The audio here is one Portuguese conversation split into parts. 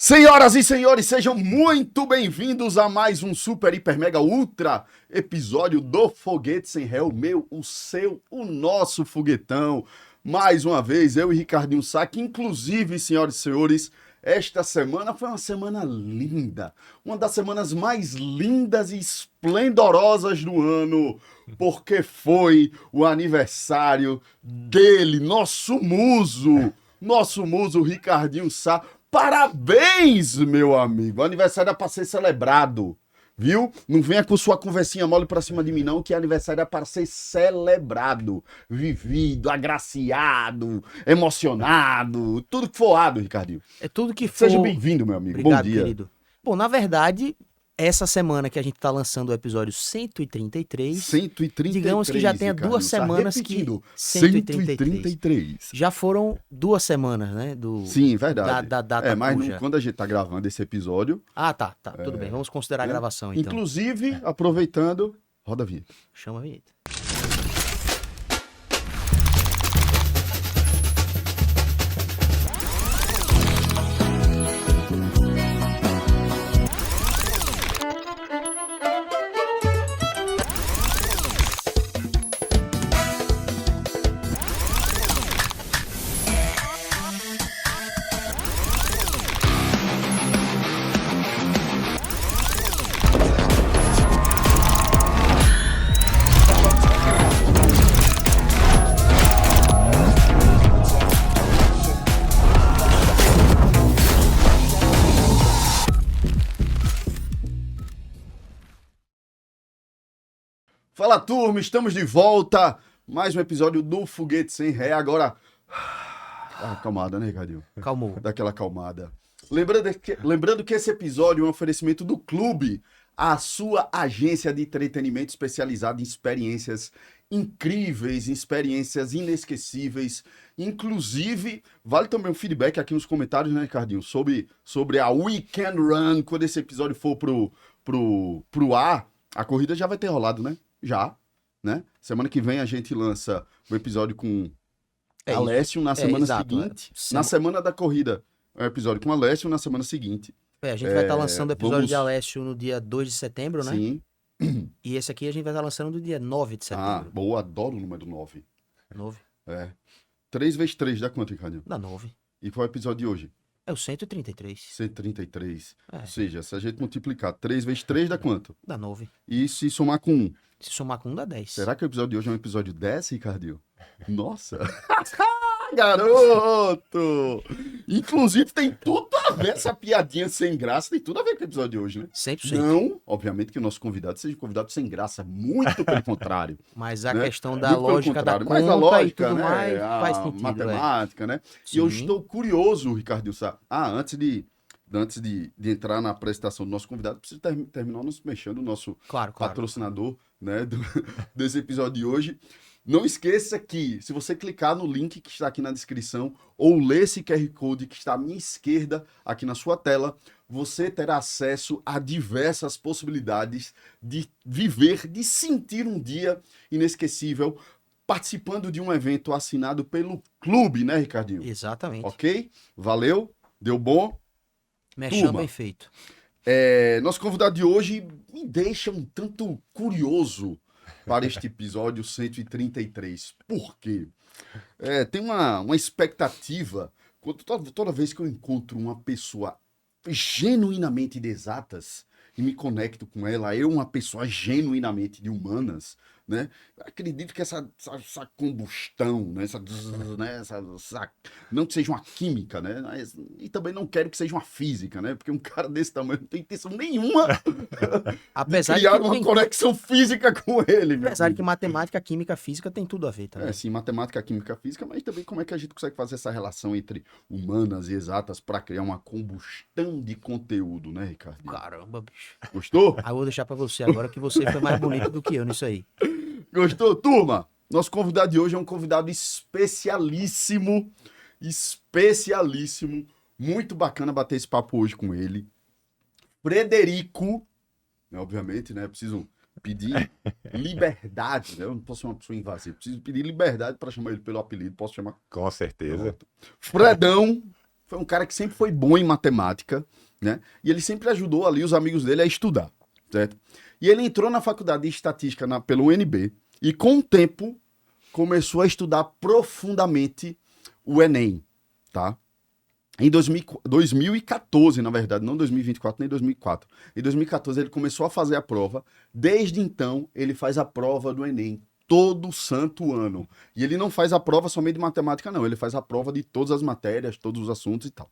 Senhoras e senhores, sejam muito bem-vindos a mais um super, hiper, mega, ultra episódio do Foguete Sem Ré, o meu, o seu, o nosso foguetão. Mais uma vez, eu e Ricardinho Sá, que inclusive, senhoras e senhores, esta semana foi uma semana linda, uma das semanas mais lindas e esplendorosas do ano, porque foi o aniversário dele, nosso muso, Ricardinho Sá. Parabéns, meu amigo! O aniversário é para ser celebrado, viu? Não venha com sua conversinha mole pra cima de mim, não, que aniversário é para ser celebrado, vivido, agraciado, emocionado, tudo que for ado, Ricardinho. É tudo que for. Seja bem-vindo, meu amigo. Obrigado, Bom dia. querido. Bom, na verdade, essa semana que a gente tá lançando o episódio 133, 133, digamos que já tenha Ricardinho, duas tá semanas repetindo. que 133. já foram 2 semanas, né? Sim, verdade. Da data mas cuja. quando a gente tá gravando esse episódio... Tá, tudo bem. Vamos considerar a gravação, então. Inclusive, aproveitando, roda a vinheta. Chama a vinheta. Fala, turma, estamos de volta. Mais um episódio do Foguete Sem Ré. Agora, acalmada, né, Ricardinho? Calmou. Daquela acalmada. Lembrando que esse episódio é um oferecimento do Clube, a sua agência de entretenimento especializada em experiências incríveis, em experiências inesquecíveis. Inclusive, vale também um feedback aqui nos comentários, né, Ricardinho? Sobre a Weekend Run. Quando esse episódio for pro ar, a corrida já vai ter rolado, né? Já, né? Semana que vem a gente lança o episódio com Alessio na semana seguinte. Na semana da corrida, é um episódio com Alessio na semana seguinte. A gente vai estar lançando o episódio de Alessio no dia 2 de setembro, né? Sim. E esse aqui a gente vai estar lançando no dia 9 de setembro. Ah, boa, adoro o número 9. 9? 3 vezes 3 dá quanto, Ricardinho? Dá 9. E qual é o episódio de hoje? É o 133. 133. Ou seja, se a gente multiplicar 3 vezes 3 dá quanto? Dá 9. E se somar com 1? Se somar com 1 dá 10. Será que o episódio de hoje é um episódio 10, Ricardinho? Nossa! Garoto! Inclusive tem tudo a ver, essa piadinha sem graça, tem tudo a ver com o episódio de hoje, né? 100%. Não, obviamente que o nosso convidado seja um convidado sem graça, muito pelo contrário. Mas a né? questão da Muito pelo lógica da contrário. conta Mas a lógica, e tudo né? mais A faz sentido. matemática, né? Sim. E eu estou curioso, Ricardinho Sá. Antes de entrar na apresentação do nosso convidado, preciso terminar nos mexendo o nosso Claro. patrocinador, né, desse episódio de hoje. Não esqueça que, se você clicar no link que está aqui na descrição ou ler esse QR Code que está à minha esquerda aqui na sua tela, você terá acesso a diversas possibilidades de viver, de sentir um dia inesquecível participando de um evento assinado pelo clube, né, Ricardinho? Exatamente. Ok? Valeu? Deu bom? Mexendo Turma, bem feito. Nosso convidado de hoje me deixa um tanto curioso para este episódio 133. Por quê? Tem uma expectativa. Toda vez que eu encontro uma pessoa genuinamente de exatas e me conecto com ela, uma pessoa genuinamente de humanas, né? Acredito que essa combustão, né? Não que seja uma química, né? E também não quero que seja uma física, né? Porque um cara desse tamanho não tem intenção nenhuma Apesar de criar de que uma conexão física com ele. Apesar de que matemática, química, física tem tudo a ver também. Sim, matemática, química, física, mas também como é que a gente consegue fazer essa relação entre humanas e exatas para criar uma combustão de conteúdo, né, Ricardo? Caramba, bicho. Gostou? Eu vou deixar pra você agora que você foi mais bonito do que eu nisso aí. Gostou, turma? Nosso convidado de hoje é um convidado especialíssimo. Muito bacana bater esse papo hoje com ele. Frederico, né, obviamente, né? Preciso pedir liberdade, né? Eu não posso ser uma pessoa invasiva. Preciso pedir liberdade para chamar ele pelo apelido. Posso chamar? Com certeza. Fredão, foi um cara que sempre foi bom em matemática, né? E ele sempre ajudou ali os amigos dele a estudar, certo? E ele entrou na faculdade de estatística pelo UNB e, com o tempo, começou a estudar profundamente o Enem, tá? Em 2014, na verdade, não 2024 nem 2004. Em 2014 ele começou a fazer a prova. Desde então ele faz a prova do Enem todo santo ano. E ele não faz a prova somente de matemática, não. Ele faz a prova de todas as matérias, todos os assuntos e tal.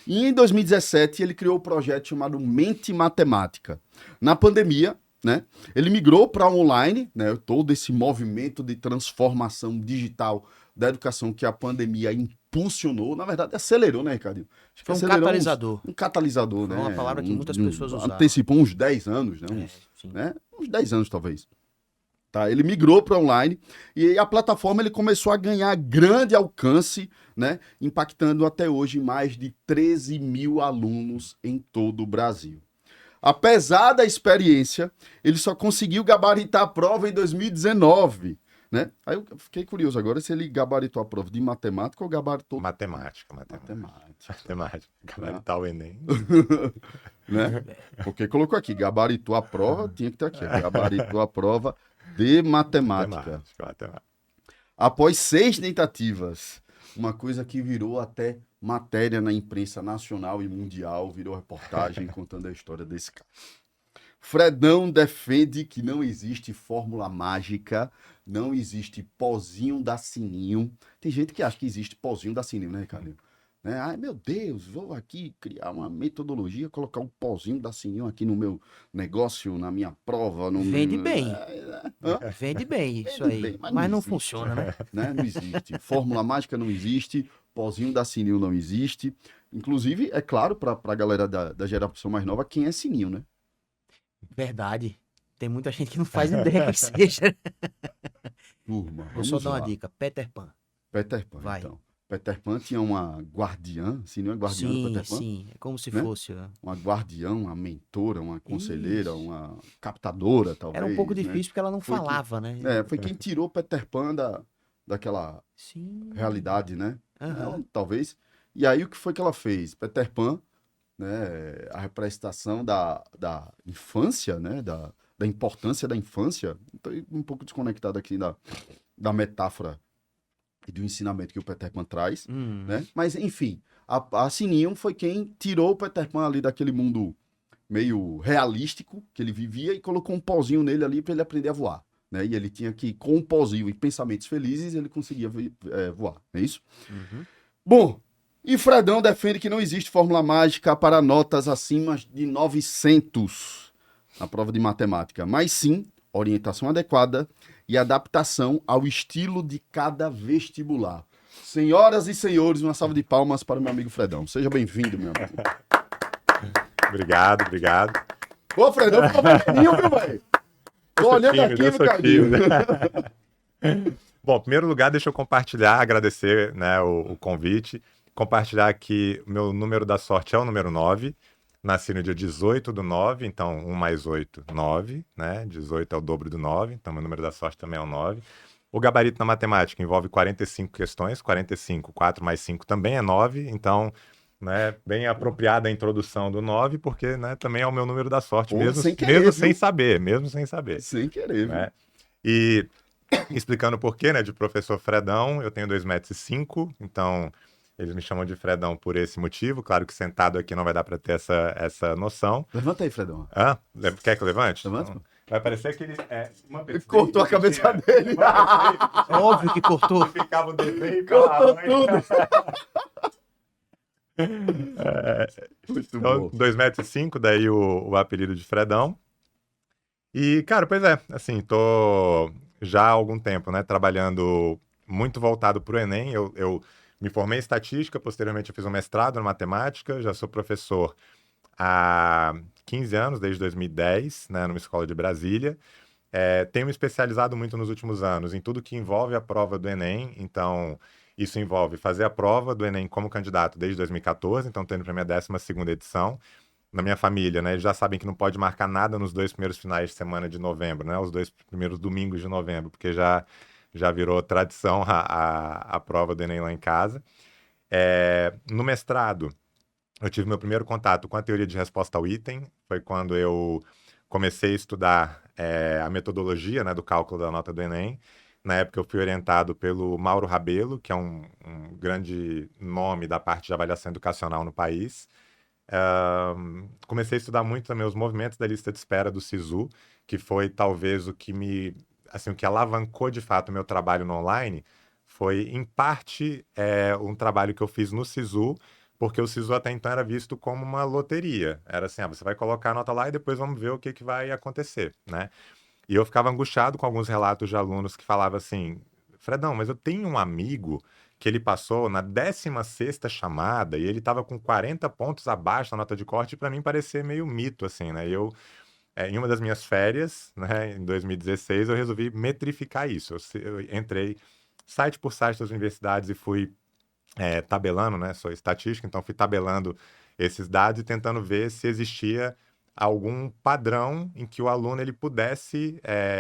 E em 2017 ele criou o projeto chamado Mente Matemática. Na pandemia, né, ele migrou para online, né, todo esse movimento de transformação digital da educação que a pandemia impulsionou, na verdade acelerou, né, Ricardinho? Acho que Foi um acelerou catalisador. um catalisador, Foi né? uma palavra que muitas pessoas usaram. Antecipou uns 10 anos, né? Sim. Uns 10 anos, talvez. Tá, ele migrou para online e a plataforma ele começou a ganhar grande alcance, né, impactando até hoje mais de 13 mil alunos em todo o Brasil. Apesar da experiência, ele só conseguiu gabaritar a prova em 2019, né? Aí eu fiquei curioso agora se ele gabaritou a prova de matemática ou gabaritou... Matemática. Gabaritar o Enem. Né? Porque colocou aqui, gabaritou a prova, tinha que estar aqui, gabaritou a prova de matemática. Após 6 tentativas, uma coisa que virou até matéria na imprensa nacional e mundial, virou reportagem contando a história desse cara. Fredão defende que não existe fórmula mágica, não existe pozinho da Sininho. Tem gente que acha que existe pozinho da Sininho, né, Ricardo? Né? Ai, meu Deus, vou aqui criar uma metodologia, colocar um pozinho da Sininho aqui no meu negócio, na minha prova. Vende bem. Vende bem isso aí. Bem, mas não funciona, né? Não existe. Fórmula mágica não existe, pozinho da Sininho não existe. Inclusive, é claro, para a galera da geração mais nova, quem é Sininho, né? Verdade. Tem muita gente que não faz ideia que seja. Turma, Vou só dar uma lá. dica. Peter Pan. Peter Pan, Vai. então. Peter Pan tinha uma guardiã, Sininho é guardiã do Peter Pan? Sim, é como se né? fosse. Uma guardiã, uma mentora, uma conselheira, Isso. uma captadora, talvez. Era um pouco né? difícil porque ela não Foi falava, né? Foi quem tirou Peter Pan daquela Sim. realidade, né? Aham. Talvez. E aí o que foi que ela fez? Peter Pan, né? A representação da infância, né? Da importância da infância. Estou um pouco desconectado aqui da metáfora e do ensinamento que o Peter Pan traz, né? Mas, enfim, a Sininho foi quem tirou o Peter Pan ali daquele mundo meio realístico que ele vivia e colocou um pozinho nele ali para ele aprender a voar, né? E ele tinha que, com um pozinho e pensamentos felizes, ele conseguia voar, não é isso? Bom, e Fredão defende que não existe fórmula mágica para notas acima de 900 na prova de matemática, mas sim orientação adequada e adaptação ao estilo de cada vestibular. Senhoras e senhores, uma salva de palmas para o meu amigo Fredão. Seja bem-vindo, meu amigo. Obrigado. Ô, Fredão, ficou vermelhinho, viu, velho? Tô olhando aqui, Ricardinho. Bom, em primeiro lugar, deixa eu compartilhar, agradecer, né, o convite. Compartilhar que o meu número da sorte é o número 9. Nasci no dia 18/9, então 1 mais 8, 9, né? 18 é o dobro do 9, então meu número da sorte também é o 9. O gabarito na matemática envolve 45 questões, 45, 4 mais 5 também é 9, então, né, bem apropriada a introdução do 9, porque, né, também é o meu número da sorte, mesmo sem saber. Sem querer, né? E explicando por quê, né, de professor Fredão, eu tenho 2,5 m, então... Eles me chamam de Fredão por esse motivo. Claro que sentado aqui não vai dar para ter essa noção. Levanta aí, Fredão. Quer que eu levante? Levanta. Então, vai parecer que ele... Ele cortou a cabeça dele. Óbvio que cortou. Ficava o desenho. Cortou tudo. Muito então, bom. 2,5 m, daí o apelido de Fredão. E, cara, pois é, assim, tô já há algum tempo, né, trabalhando muito voltado para o Enem. Eu me formei em estatística, posteriormente eu fiz um mestrado em matemática, já sou professor há 15 anos, desde 2010, né, numa escola de Brasília. Tenho me especializado muito nos últimos anos em tudo que envolve a prova do Enem, então isso envolve fazer a prova do Enem como candidato desde 2014, então estou indo para a minha 12ª edição. Na minha família, né, eles já sabem que não pode marcar nada nos 2 primeiros finais de semana de novembro, né, os 2 primeiros domingos de novembro, porque já virou tradição a prova do Enem lá em casa. No mestrado, eu tive meu primeiro contato com a teoria de resposta ao item, foi quando eu comecei a estudar a metodologia, né, do cálculo da nota do Enem. Na época eu fui orientado pelo Mauro Rabelo, que é um grande nome da parte de avaliação educacional no país. Comecei a estudar muito também os movimentos da lista de espera do SISU, que foi talvez o que o que alavancou de fato o meu trabalho no online, foi em parte um trabalho que eu fiz no SISU, porque o SISU até então era visto como uma loteria. Era assim, você vai colocar a nota lá e depois vamos ver o que vai acontecer, né? E eu ficava angustiado com alguns relatos de alunos que falavam assim, Fredão, mas eu tenho um amigo que ele passou na 16ª chamada e ele estava com 40 pontos abaixo da nota de corte, e para mim parecia meio mito, assim, né? Em uma das minhas férias, né, em 2016, eu resolvi metrificar isso. Eu entrei site por site das universidades e fui tabelando, né? Sou estatística, então fui tabelando esses dados e tentando ver se existia algum padrão em que o aluno ele pudesse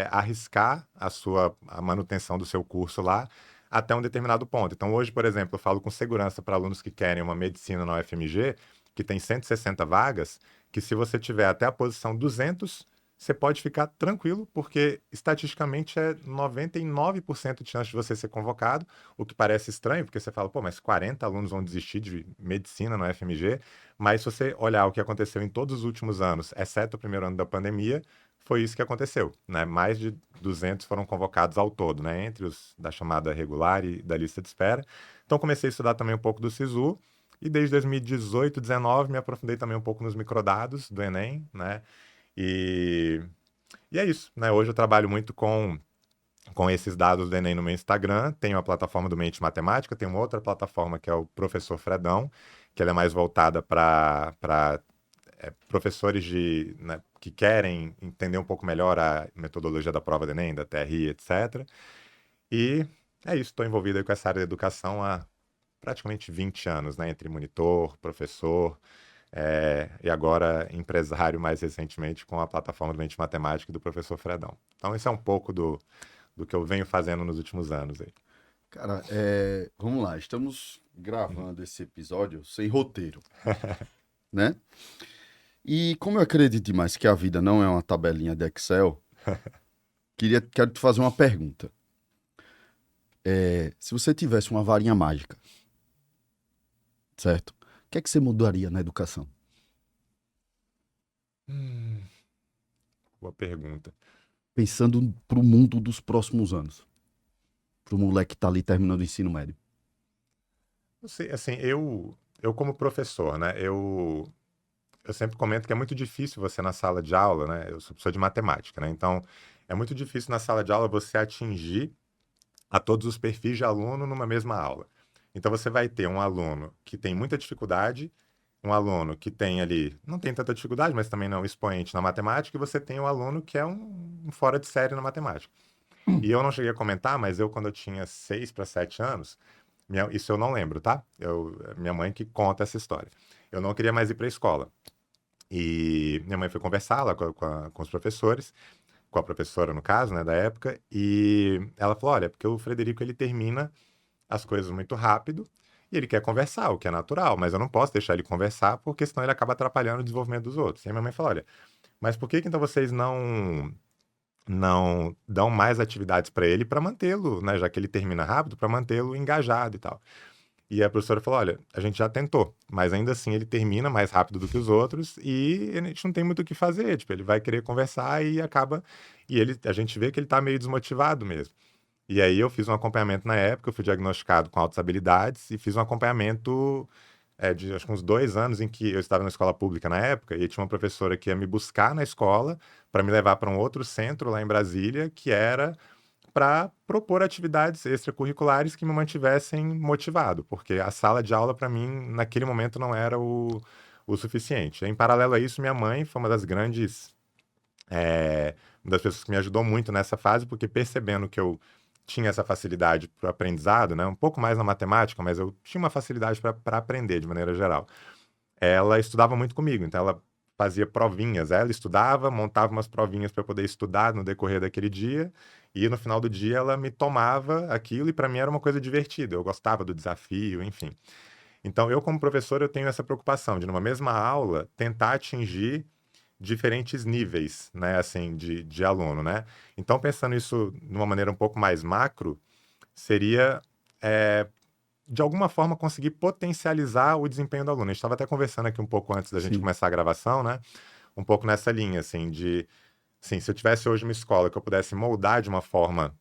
arriscar a manutenção do seu curso lá até um determinado ponto. Então, hoje, por exemplo, eu falo com segurança para alunos que querem uma medicina na UFMG, que tem 160 vagas, que se você tiver até a posição 200, você pode ficar tranquilo, porque estatisticamente é 99% de chance de você ser convocado, o que parece estranho, porque você fala, pô, mas 40 alunos vão desistir de medicina na UFMG, mas se você olhar o que aconteceu em todos os últimos anos, exceto o primeiro ano da pandemia, foi isso que aconteceu, né? Mais de 200 foram convocados ao todo, né? Entre os da chamada regular e da lista de espera. Então comecei a estudar também um pouco do SISU, e desde 2018, 2019, me aprofundei também um pouco nos microdados do Enem, né? E, e é isso, né? Hoje eu trabalho muito com esses dados do Enem no meu Instagram. Tenho a plataforma do Mente Matemática, tenho uma outra plataforma que é o Professor Fredão, que ela é mais voltada para professores né, que querem entender um pouco melhor a metodologia da prova do Enem, da TRI, etc. E é isso, estou envolvido aí com essa área de educação há praticamente 20 anos, né? Entre monitor, professor, e agora empresário mais recentemente com a plataforma do Mente Matemática e do Professor Fredão. Então, esse é um pouco do que eu venho fazendo nos últimos anos aí. Cara, vamos lá, estamos gravando esse episódio sem roteiro, né? E como eu acredito demais que a vida não é uma tabelinha de Excel, quero te fazer uma pergunta. Se você tivesse uma varinha mágica, certo? O que é que você mudaria na educação? Boa pergunta. Pensando pro mundo dos próximos anos. Pro moleque que tá ali terminando o ensino médio. Não sei, assim, eu como professor, né, eu sempre comento que é muito difícil você na sala de aula, né, eu sou professor de matemática, né, então é muito difícil na sala de aula você atingir a todos os perfis de aluno numa mesma aula. Então você vai ter um aluno que tem muita dificuldade, um aluno que tem ali, não tem tanta dificuldade, mas também não é um expoente na matemática, e você tem um aluno que é um fora de série na matemática. E eu não cheguei a comentar, mas quando eu tinha 6 para 7 anos, isso eu não lembro, tá? Minha mãe que conta essa história. Eu não queria mais ir para a escola. E minha mãe foi conversar lá com os professores, com a professora, no caso, né, da época, e ela falou, olha, porque o Frederico, ele termina as coisas muito rápido e ele quer conversar, o que é natural, mas eu não posso deixar ele conversar, porque senão ele acaba atrapalhando o desenvolvimento dos outros. E a minha mãe falou, olha, mas por que então vocês não dão mais atividades para ele para mantê-lo, né, já que ele termina rápido, para mantê-lo engajado e tal. E a professora falou, olha, a gente já tentou, mas ainda assim ele termina mais rápido do que os outros e a gente não tem muito o que fazer, tipo, ele vai querer conversar e acaba, a gente vê que ele tá meio desmotivado mesmo. E aí eu fiz um acompanhamento na época, eu fui diagnosticado com altas habilidades e fiz um acompanhamento de acho que uns 2 anos em que eu estava na escola pública na época e tinha uma professora que ia me buscar na escola para me levar para um outro centro lá em Brasília, que era para propor atividades extracurriculares que me mantivessem motivado, porque a sala de aula para mim naquele momento não era o suficiente. Em paralelo a isso, minha mãe foi uma das uma das pessoas que me ajudou muito nessa fase, porque percebendo que eu tinha essa facilidade para o aprendizado, né? Um pouco mais na matemática, mas eu tinha uma facilidade para aprender de maneira geral. Ela estudava muito comigo, então ela fazia provinhas. Ela estudava, montava umas provinhas para eu poder estudar no decorrer daquele dia, e no final do dia ela me tomava aquilo, e para mim era uma coisa divertida. Eu gostava do desafio, enfim. Então, eu como professor, eu tenho essa preocupação de, numa mesma aula, tentar atingir diferentes níveis, né, assim, de aluno, né? Então, pensando isso de uma maneira um pouco mais macro, seria, de alguma forma, conseguir potencializar o desempenho do aluno. A gente estava até conversando aqui um pouco antes da gente Sim. começar a gravação, né? Um pouco nessa linha, assim, assim, se eu tivesse hoje uma escola que eu pudesse moldar de uma forma,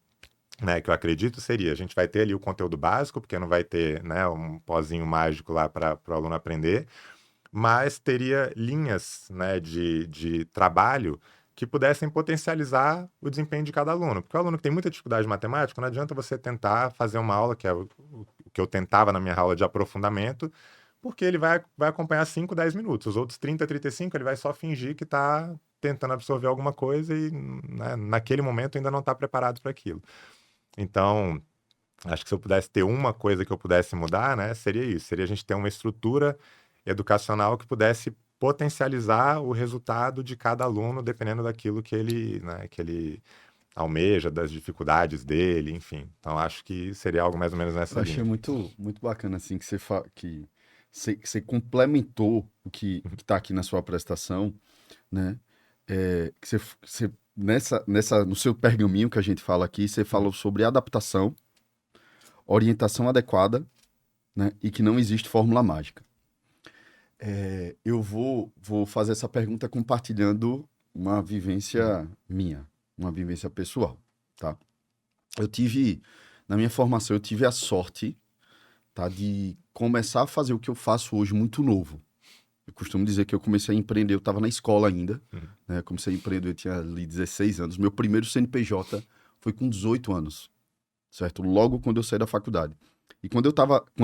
né, que eu acredito seria, a gente vai ter ali o conteúdo básico, porque não vai ter, né, um pozinho mágico lá para o aluno aprender, mas teria linhas, né, de trabalho que pudessem potencializar o desempenho de cada aluno. Porque o aluno que tem muita dificuldade de matemática, não adianta você tentar fazer uma aula, que é o que eu tentava na minha aula de aprofundamento, porque ele vai acompanhar 5, 10 minutos. Os outros 30, 35, ele vai só fingir que está tentando absorver alguma coisa e, né, naquele momento ainda não está preparado para aquilo. Então, acho que se eu pudesse ter uma coisa que eu pudesse mudar, né, seria isso. Seria a gente ter uma estrutura educacional que pudesse potencializar o resultado de cada aluno, dependendo daquilo né, que ele almeja, das dificuldades dele, enfim. Então, acho que seria algo mais ou menos Eu nessa achei linha. muito bacana, assim, que você complementou o que está aqui na sua apresentação, né? Que no seu pergaminho que a gente fala aqui, você falou sobre adaptação, orientação adequada, né? E que não existe fórmula mágica. Eu vou fazer essa pergunta compartilhando uma vivência minha, uma vivência pessoal, tá? Na minha formação, eu tive a sorte, tá, de começar a fazer o que eu faço hoje muito novo. Eu costumo dizer que eu comecei a empreender, eu estava na escola ainda, né? Comecei a empreender, eu tinha ali 16 anos. Meu primeiro CNPJ foi com 18 anos, certo? Logo quando eu saí da faculdade. E quando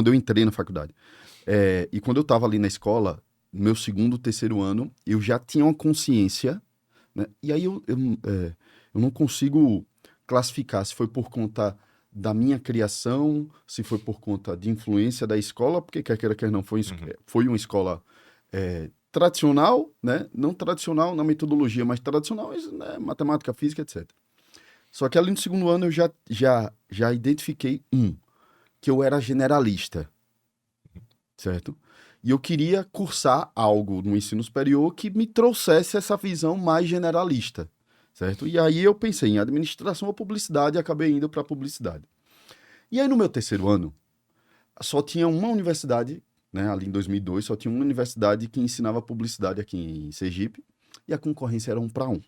eu entrei na faculdade. E quando eu estava ali na escola, no meu segundo, terceiro ano, eu já tinha uma consciência, né? E aí eu não consigo classificar se foi por conta da minha criação, se foi por conta de influência da escola, porque quer queira, quer não, foi uma escola tradicional, né? Não tradicional na metodologia, mas tradicional, né? Matemática, física, etc. Só que ali no segundo ano eu já identifiquei que eu era generalista, certo? E eu queria cursar algo no ensino superior que me trouxesse essa visão mais generalista, certo? E aí eu pensei em administração ou publicidade e acabei indo para publicidade. E aí no meu terceiro ano, só tinha uma universidade, né, ali em 2002, só tinha uma universidade que ensinava publicidade aqui em Sergipe, e a concorrência era 1 para 1.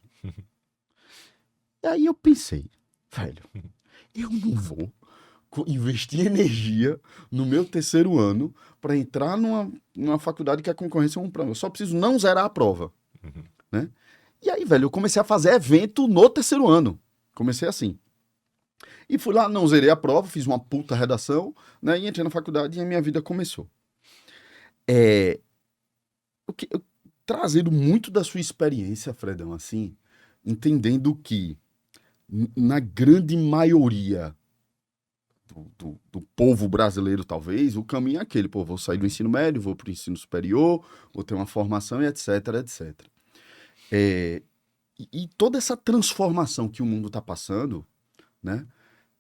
E aí eu pensei, velho, eu não vou investir energia no meu terceiro ano para entrar numa faculdade que a concorrência é 1 para 1. Eu só preciso não zerar a prova, né? E aí, velho, eu comecei a fazer evento no terceiro ano. Comecei assim. E fui lá, não zerei a prova, fiz uma puta redação, né? E entrei na faculdade e a minha vida começou. Trazendo muito da sua experiência, Fredão, assim, entendendo que na grande maioria do povo brasileiro, talvez, o caminho é aquele, pô, vou sair do ensino médio, vou para o ensino superior, vou ter uma formação e etc, etc. E toda essa transformação que o mundo está passando, né?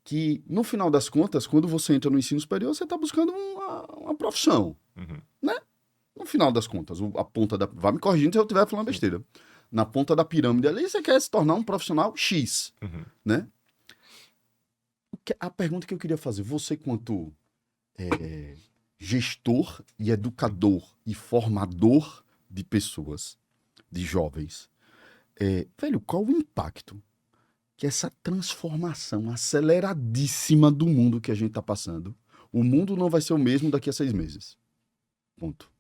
Que, no final das contas, quando você entra no ensino superior, você está buscando uma profissão, né? No final das contas, a ponta da... Vai me corrigindo se eu estiver falando besteira. Na ponta da pirâmide ali, você quer se tornar um profissional X, né? A pergunta que eu queria fazer, você quanto gestor e educador e formador de pessoas, de jovens, velho, qual o impacto que essa transformação aceleradíssima do mundo que a gente está passando, o mundo não vai ser o mesmo daqui a 6 meses. Ponto.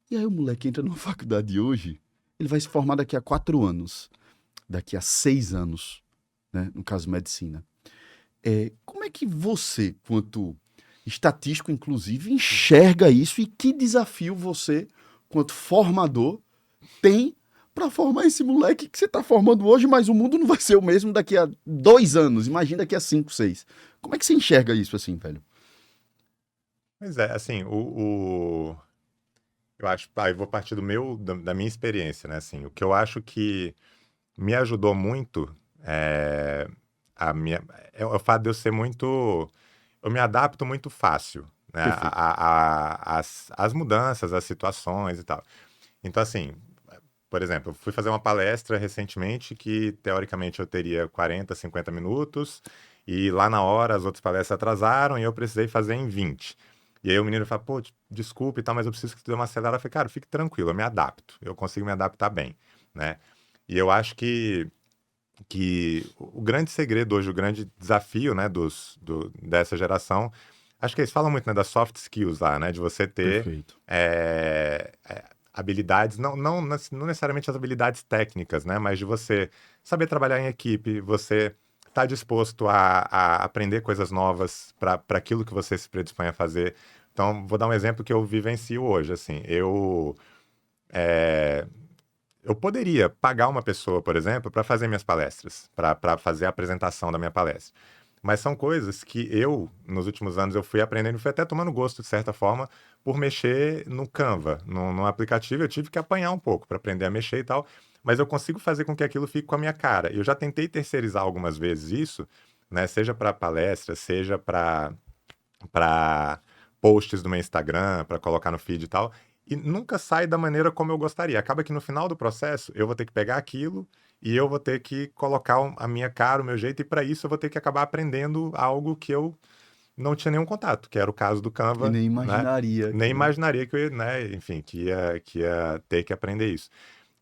E aí o moleque entra numa faculdade hoje, ele vai se formar daqui a 4 anos, daqui a 6 anos, né? No caso medicina. Como é que você, quanto estatístico, inclusive, enxerga isso e que desafio você, quanto formador, tem para formar esse moleque que você está formando hoje, mas o mundo não vai ser o mesmo daqui a 2 anos, imagina daqui a 5, 6. Como é que você enxerga isso assim, velho? Pois é, assim, eu acho, eu vou partir da minha experiência, né, assim, o que eu acho que me ajudou muito é o fato de eu ser eu me adapto muito fácil, né? Perfeito. As mudanças, as situações e tal. Então, assim, por exemplo, eu fui fazer uma palestra recentemente que, teoricamente, eu teria 40, 50 minutos, e lá na hora as outras palestras atrasaram e eu precisei fazer em 20. E aí o menino fala, pô, desculpe e tal, mas eu preciso que tu dê uma acelerada. Eu falei, cara, fique tranquilo, eu me adapto, eu consigo me adaptar bem, né? E eu acho que o grande segredo hoje, o grande desafio, né, dessa geração, acho que eles falam muito, né, das soft skills lá, né, de você ter Perfeito. habilidades, não necessariamente as habilidades técnicas, né, mas de você saber trabalhar em equipe, você estar disposto a aprender coisas novas para aquilo que você se predispõe a fazer. Então, vou dar um exemplo que eu vivencio hoje, assim, eu poderia pagar uma pessoa, por exemplo, para fazer minhas palestras, para fazer a apresentação da minha palestra. Mas são coisas que eu, nos últimos anos, eu fui aprendendo, fui até tomando gosto, de certa forma, por mexer no Canva, no aplicativo. Eu tive que apanhar um pouco para aprender a mexer e tal, mas eu consigo fazer com que aquilo fique com a minha cara. Eu já tentei terceirizar algumas vezes isso, né? Seja para palestras, seja para posts do meu Instagram, para colocar no feed e tal, e nunca sai da maneira como eu gostaria. Acaba que no final do processo eu vou ter que pegar aquilo e eu vou ter que colocar a minha cara, o meu jeito, e para isso eu vou ter que acabar aprendendo algo que eu não tinha nenhum contato, que era o caso do E Canva, nem né? imaginaria Nem que... imaginaria que eu ia, né, enfim, que ia ter que aprender isso.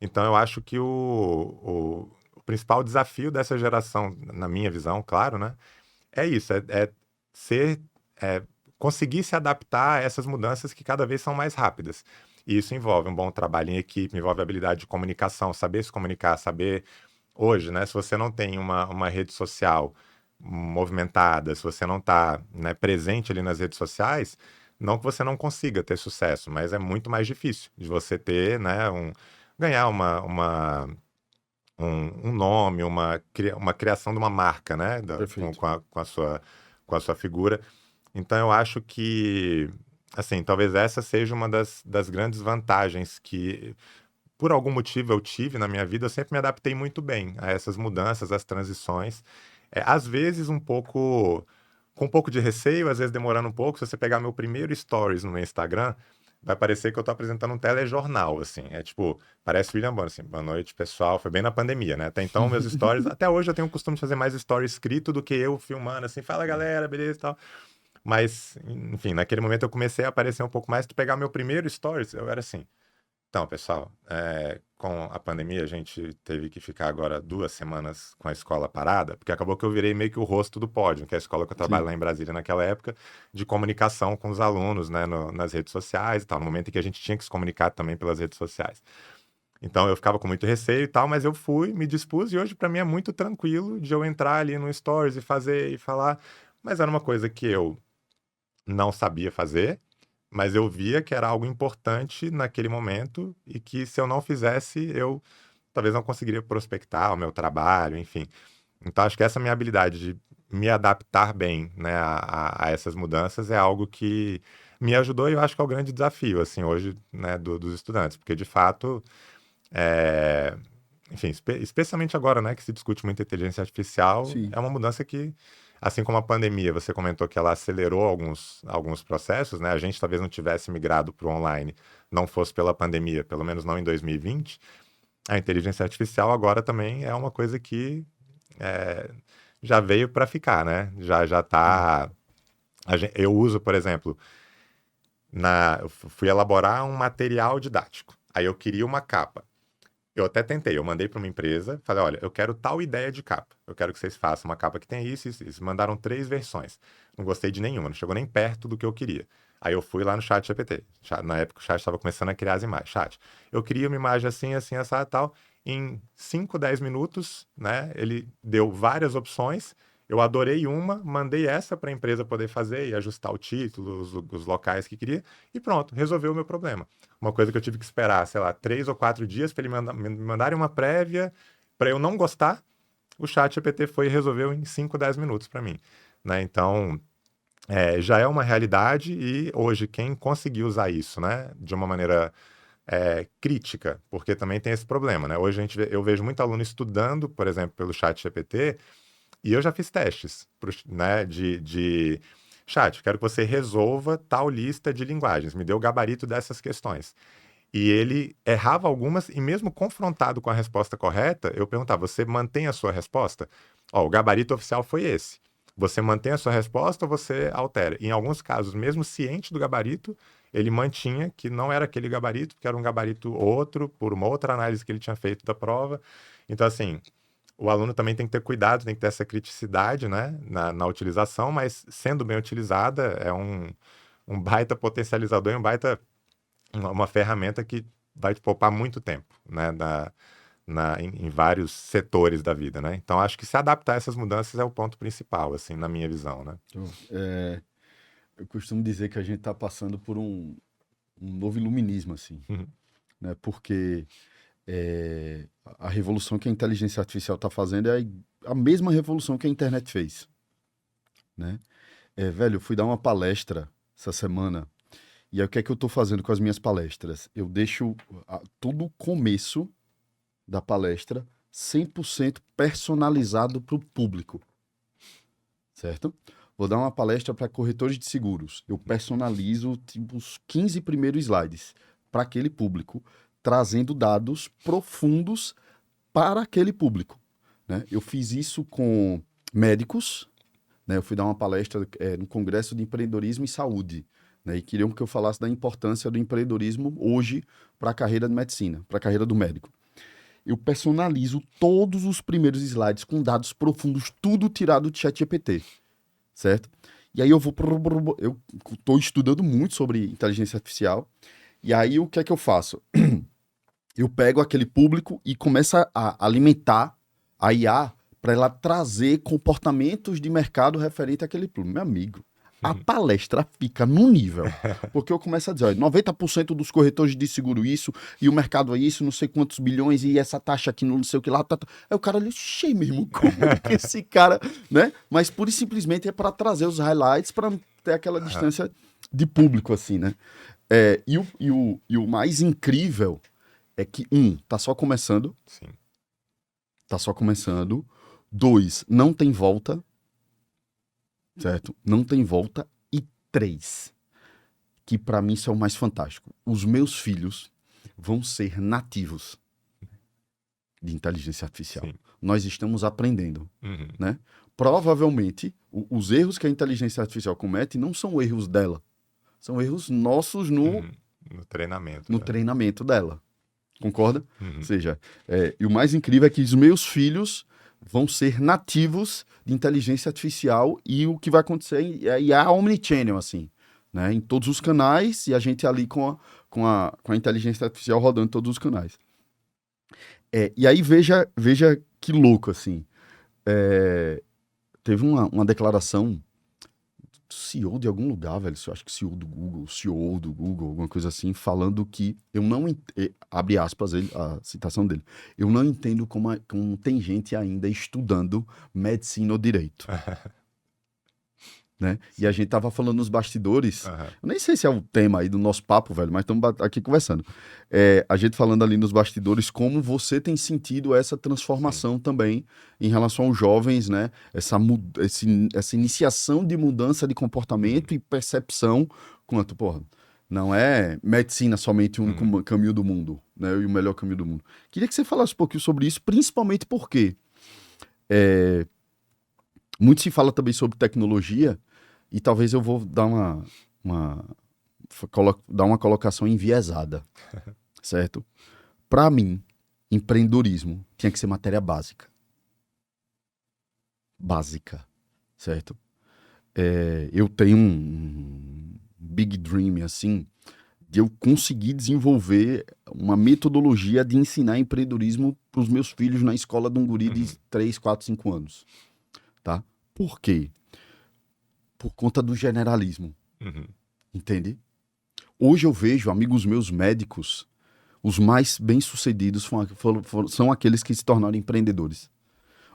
Então eu acho que o principal desafio dessa geração, na minha visão, claro, né, é isso, é ser, é conseguir se adaptar a essas mudanças que cada vez são mais rápidas. E isso envolve um bom trabalho em equipe, envolve habilidade de comunicação, saber se comunicar, saber. Hoje, né, se você não tem uma rede social movimentada, se você não está, né, presente ali nas redes sociais, não que você não consiga ter sucesso, mas é muito mais difícil de você ter, né, ganhar um nome, uma criação de uma marca, né, Perfeito. com a sua figura. Então eu acho que, assim, talvez essa seja uma das grandes vantagens que, por algum motivo, eu tive na minha vida. Eu sempre me adaptei muito bem a essas mudanças, às transições. Às vezes com um pouco de receio, às vezes demorando um pouco. Se você pegar meu primeiro stories no meu Instagram, vai parecer que eu tô apresentando um telejornal, assim. É tipo, parece William Bonner, assim, boa noite, pessoal. Foi bem na pandemia, né? Até então, meus stories, até hoje eu tenho o costume de fazer mais stories escrito do que eu filmando, assim, fala galera, beleza e tal. Mas, enfim, naquele momento eu comecei a aparecer um pouco mais. Tu pegar meu primeiro stories, eu era assim. Então, pessoal, com a pandemia a gente teve que ficar agora 2 semanas com a escola parada, porque acabou que eu virei meio que o rosto do pódio, que é a escola que eu trabalho Sim. lá em Brasília naquela época, de comunicação com os alunos, né, nas redes sociais e tal, no momento em que a gente tinha que se comunicar também pelas redes sociais. Então eu ficava com muito receio e tal, mas eu fui, me dispus e hoje para mim é muito tranquilo de eu entrar ali no Stories e fazer e falar, mas era uma coisa que eu não sabia fazer, mas eu via que era algo importante naquele momento e que se eu não fizesse, eu talvez não conseguiria prospectar o meu trabalho, enfim. Então acho que essa minha habilidade de me adaptar bem, né, a essas mudanças é algo que me ajudou e eu acho que é o grande desafio, assim, hoje, né, dos estudantes, porque de fato, é, enfim, especialmente agora, né, que se discute muito inteligência artificial, Sim. é uma mudança que, assim como a pandemia, você comentou que ela acelerou alguns processos, né? A gente talvez não tivesse migrado para o online, não fosse pela pandemia, pelo menos não em 2020. A inteligência artificial agora também é uma coisa que é, já veio para ficar, né? Já Sim. tá. Eu uso, por exemplo, eu fui elaborar um material didático. Aí eu queria uma capa. Eu até tentei, eu mandei para uma empresa, falei, olha, eu quero tal ideia de capa. Eu quero que vocês façam uma capa que tenha isso, isso, isso. Mandaram 3 versões. Não gostei de nenhuma, não chegou nem perto do que eu queria. Aí eu fui lá no chat GPT. Na época o chat estava começando a criar as imagens. Chat, eu queria uma imagem assim, assim, essa tal. Em 5, 10 minutos, né, ele deu várias opções. Eu adorei uma, mandei essa para a empresa poder fazer e ajustar o título, os locais que queria, e pronto, resolveu o meu problema. Uma coisa que eu tive que esperar, sei lá, 3 ou 4 dias para me mandarem uma prévia, para eu não gostar, o chat GPT foi e resolveu em 5, 10 minutos para mim. Né? Então, já é uma realidade e hoje quem conseguir usar isso, né, de uma maneira crítica, porque também tem esse problema, né? Hoje eu vejo muito aluno estudando, por exemplo, pelo chat GPT, e eu já fiz testes, né, de chat, quero que você resolva tal lista de linguagens, me dê o gabarito dessas questões. E ele errava algumas, e mesmo confrontado com a resposta correta, eu perguntava, você mantém a sua resposta? Ó, o gabarito oficial foi esse. Você mantém a sua resposta ou você altera? Em alguns casos, mesmo ciente do gabarito, ele mantinha que não era aquele gabarito, que era um gabarito outro, por uma outra análise que ele tinha feito da prova. Então, assim, o aluno também tem que ter cuidado, tem que ter essa criticidade, né, na utilização, mas sendo bem utilizada, é um baita potencializador e uma ferramenta que vai te poupar muito tempo, né, em vários setores da vida, né? Então, acho que se adaptar a essas mudanças é o ponto principal, assim, na minha visão, né? Eu costumo dizer que a gente está passando por um novo iluminismo, assim, Uhum. né? Porque a revolução que a inteligência artificial está fazendo é a mesma revolução que a internet fez, né? Velho, eu fui dar uma palestra essa semana, e aí o que é que eu estou fazendo com as minhas palestras? Eu deixo todo o começo da palestra 100% personalizado para o público, certo? Vou dar uma palestra para corretores de seguros. Eu personalizo tipo, os 15 primeiros slides para aquele público, trazendo dados profundos para aquele público, né? Eu fiz isso com médicos, né? Eu fui dar uma palestra no Congresso de Empreendedorismo e Saúde, né? E queriam que eu falasse da importância do empreendedorismo hoje para a carreira de medicina, para a carreira do médico. Eu personalizo todos os primeiros slides com dados profundos, tudo tirado do ChatGPT, certo? E aí eu estou estudando muito sobre inteligência artificial, e aí o que é que eu faço? Eu pego aquele público e começo a alimentar a IA para ela trazer comportamentos de mercado referente àquele público. Meu amigo, a palestra fica no nível. Porque eu começo a dizer, olha, 90% dos corretores de seguro isso, e o mercado é isso, não sei quantos bilhões, e essa taxa aqui não sei o que lá. Aí o cara ali, cheio mesmo, como que esse cara, né? Mas pura e simplesmente é para trazer os highlights, para ter aquela distância de público, assim, né? E o mais incrível é que, tá só começando. Sim. Tá só começando. 2, não tem volta. Certo? Não tem volta. E 3, que para mim isso é o mais fantástico. Os meus filhos vão ser nativos de inteligência artificial. Sim. Nós estamos aprendendo, Uhum. né? Provavelmente, os erros que a inteligência artificial comete não são erros dela. São erros nossos no treinamento. no né? treinamento dela. Concorda? Uhum. Ou seja, e o mais incrível é que os meus filhos vão ser nativos de inteligência artificial e o que vai acontecer é a omnichannel, assim, né? Em todos os canais e a gente ali com a inteligência artificial rodando em todos os canais. E aí veja que louco, assim. Teve uma declaração CEO de algum lugar, velho, eu acho que CEO do Google, alguma coisa assim, falando que eu não, abre aspas, a citação dele, eu não entendo como tem gente ainda estudando medicina ou direito. Né? E a gente tava falando nos bastidores, eu nem sei se é o tema aí do nosso papo, velho, mas estamos aqui conversando. A gente falando ali nos bastidores como você tem sentido essa transformação também em relação aos jovens, né? Essa iniciação de mudança de comportamento e percepção quanto, porra, não é medicina somente o único caminho do mundo, né? E o melhor caminho do mundo. Queria que você falasse um pouquinho sobre isso, principalmente porque muito se fala também sobre tecnologia. E talvez eu vou dar uma colocação enviesada, certo? Para mim, empreendedorismo tinha que ser matéria básica. Básica, certo? Eu tenho um big dream, assim, de eu conseguir desenvolver uma metodologia de ensinar empreendedorismo para os meus filhos na escola de um guri de 3, 4, 5 anos, tá? Por quê? Por conta do generalismo, entende? Hoje eu vejo amigos meus médicos, os mais bem-sucedidos são aqueles que se tornaram empreendedores.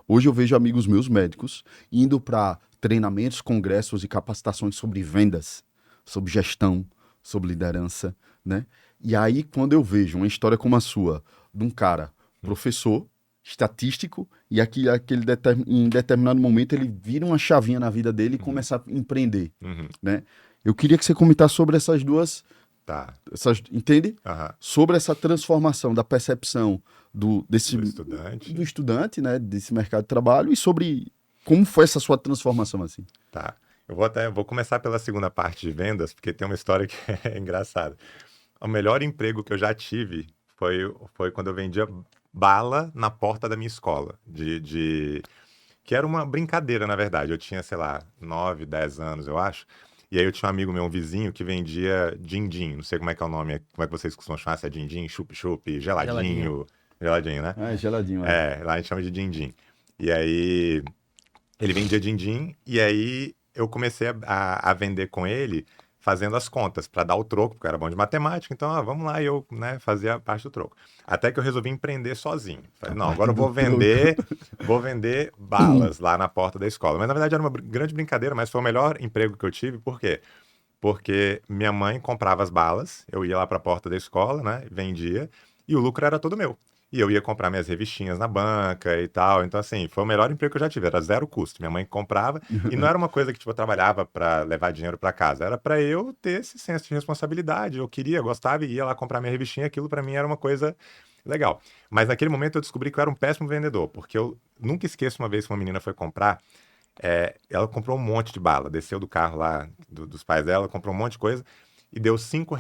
Hoje eu vejo amigos meus médicos indo para treinamentos, congressos e capacitações sobre vendas, sobre gestão, sobre liderança, né? E aí, quando eu vejo uma história como a sua, de um cara professor, estatístico e em determinado momento ele vira uma chavinha na vida dele e começa a empreender, Uhum. né? Eu queria que você comentasse sobre essas duas, Tá. entende? Aham. Sobre essa transformação da percepção do estudante, né? Desse mercado de trabalho e sobre como foi essa sua transformação assim. Tá. Vou começar pela segunda parte de vendas, porque tem uma história que é engraçada. O melhor emprego que eu já tive foi quando eu vendia bala na porta da minha escola. Que era uma brincadeira, na verdade. Eu tinha, sei lá, 9, 10 anos, eu acho. E aí eu tinha um amigo meu, um vizinho, que vendia din-din. Não sei como é que é o nome, como é que vocês costumam chamar, se é din-din, chup-chup, geladinho. Geladinho, né? Ah, é geladinho, É, lá a gente chama de din-din. E aí ele vendia din-din e aí eu comecei a vender com ele fazendo as contas para dar o troco, porque eu era bom de matemática, então vamos lá, e eu, né, fazia a parte do troco. Até que eu resolvi empreender sozinho. Falei, não, agora eu vou vender balas lá na porta da escola. Mas na verdade era uma grande brincadeira, mas foi o melhor emprego que eu tive, por quê? Porque minha mãe comprava as balas, eu ia lá para a porta da escola, né, vendia, e o lucro era todo meu. E eu ia comprar minhas revistinhas na banca e tal. Então, assim, foi o melhor emprego que eu já tive. Era zero custo. Minha mãe comprava. E não era uma coisa que, tipo, eu trabalhava para levar dinheiro para casa. Era para eu ter esse senso de responsabilidade. Eu queria, gostava e ia lá comprar minha revistinha. Aquilo para mim era uma coisa legal. Mas naquele momento eu descobri que eu era um péssimo vendedor. Porque eu nunca esqueço uma vez que uma menina foi comprar. Ela comprou um monte de bala. Desceu do carro lá dos pais dela, comprou um monte de coisa e deu R$ 5.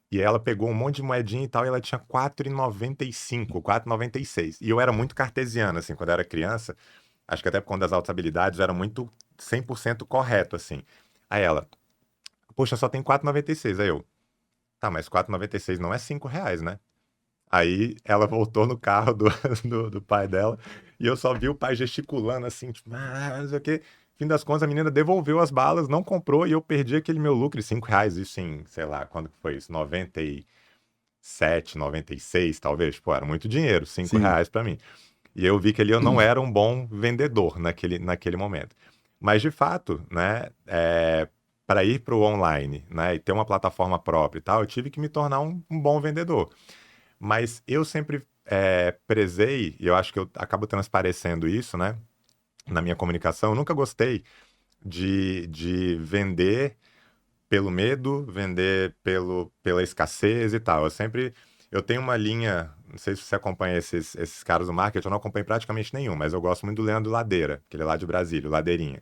E aí ela pegou um monte de moedinha e tal, e ela tinha R$ 4,95, R$ 4,96. E eu era muito cartesiano, assim, quando eu era criança. Acho que até por conta das altas habilidades, eu era muito 100% correto, assim. Aí ela, poxa, só tem R$ 4,96. Aí eu, tá, mas R$ 4,96 não é R$ 5, né? Aí ela voltou no carro do pai dela e eu só vi o pai gesticulando assim, tipo, não sei o quê. Fim das contas, a menina devolveu as balas, não comprou e eu perdi aquele meu lucro de R$ 5. Isso em, sei lá, quando que foi isso? 97, 96, talvez. Pô, era muito dinheiro, R$ 5 Sim. pra mim. E eu vi que ali eu não era um bom vendedor naquele momento. Mas, de fato, né, para ir para o online, né, e ter uma plataforma própria e tal, eu tive que me tornar um bom vendedor. Mas eu sempre prezei, e eu acho que eu acabo transparecendo isso, né, na minha comunicação. Eu nunca gostei de vender pelo medo, vender pela escassez e tal. Eu tenho uma linha, não sei se você acompanha esses caras do marketing, eu não acompanho praticamente nenhum, mas eu gosto muito do Leandro Ladeira, que ele é lá de Brasília, o Ladeirinha.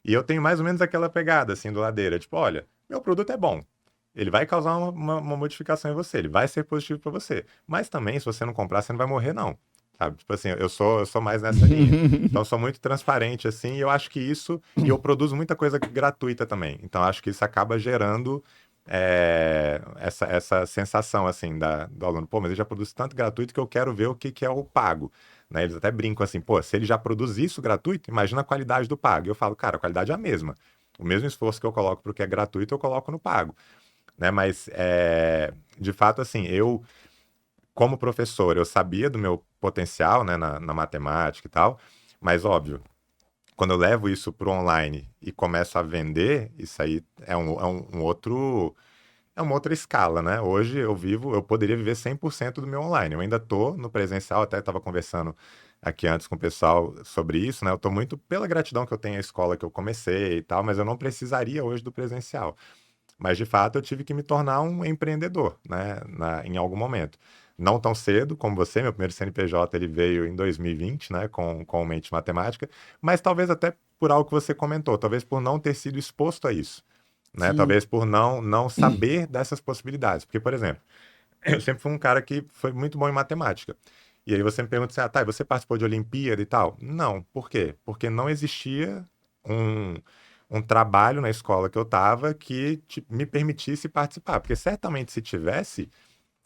E eu tenho mais ou menos aquela pegada, assim, do Ladeira, tipo, olha, meu produto é bom. Ele vai causar uma modificação em você, ele vai ser positivo para você. Mas também, se você não comprar, você não vai morrer, não. Sabe? Tipo assim, eu sou mais nessa linha. Então, eu sou muito transparente, assim, e eu acho que isso... E eu produzo muita coisa gratuita também. Então, eu acho que isso acaba gerando essa sensação, assim, do aluno. Pô, mas ele já produz tanto gratuito que eu quero ver o que é o pago. Né? Eles até brincam assim, pô, se ele já produz isso gratuito, imagina a qualidade do pago. E eu falo, cara, a qualidade é a mesma. O mesmo esforço que eu coloco para o que é gratuito, eu coloco no pago. Né? Mas, de fato, assim, eu, como professor, eu sabia do meu potencial, né, na matemática e tal, mas, óbvio, quando eu levo isso para o online e começo a vender, isso aí é uma outra escala, né? Hoje eu poderia viver 100% do meu online. Eu ainda tô no presencial, até estava conversando aqui antes com o pessoal sobre isso, né? Eu tô muito pela gratidão que eu tenho à escola que eu comecei e tal, mas eu não precisaria hoje do presencial. Mas, de fato, eu tive que me tornar um empreendedor, né, em algum momento. Não tão cedo como você, meu primeiro CNPJ ele veio em 2020, né, com Mente Matemática, mas talvez até por algo que você comentou, talvez por não ter sido exposto a isso, né, Sim. talvez por não saber dessas possibilidades. Porque, por exemplo, eu sempre fui um cara que foi muito bom em matemática. E aí você me pergunta assim, tá, e você participou de Olimpíada e tal? Não. Por quê? Porque não existia um, um trabalho na escola que eu estava que me permitisse participar. Porque certamente se tivesse,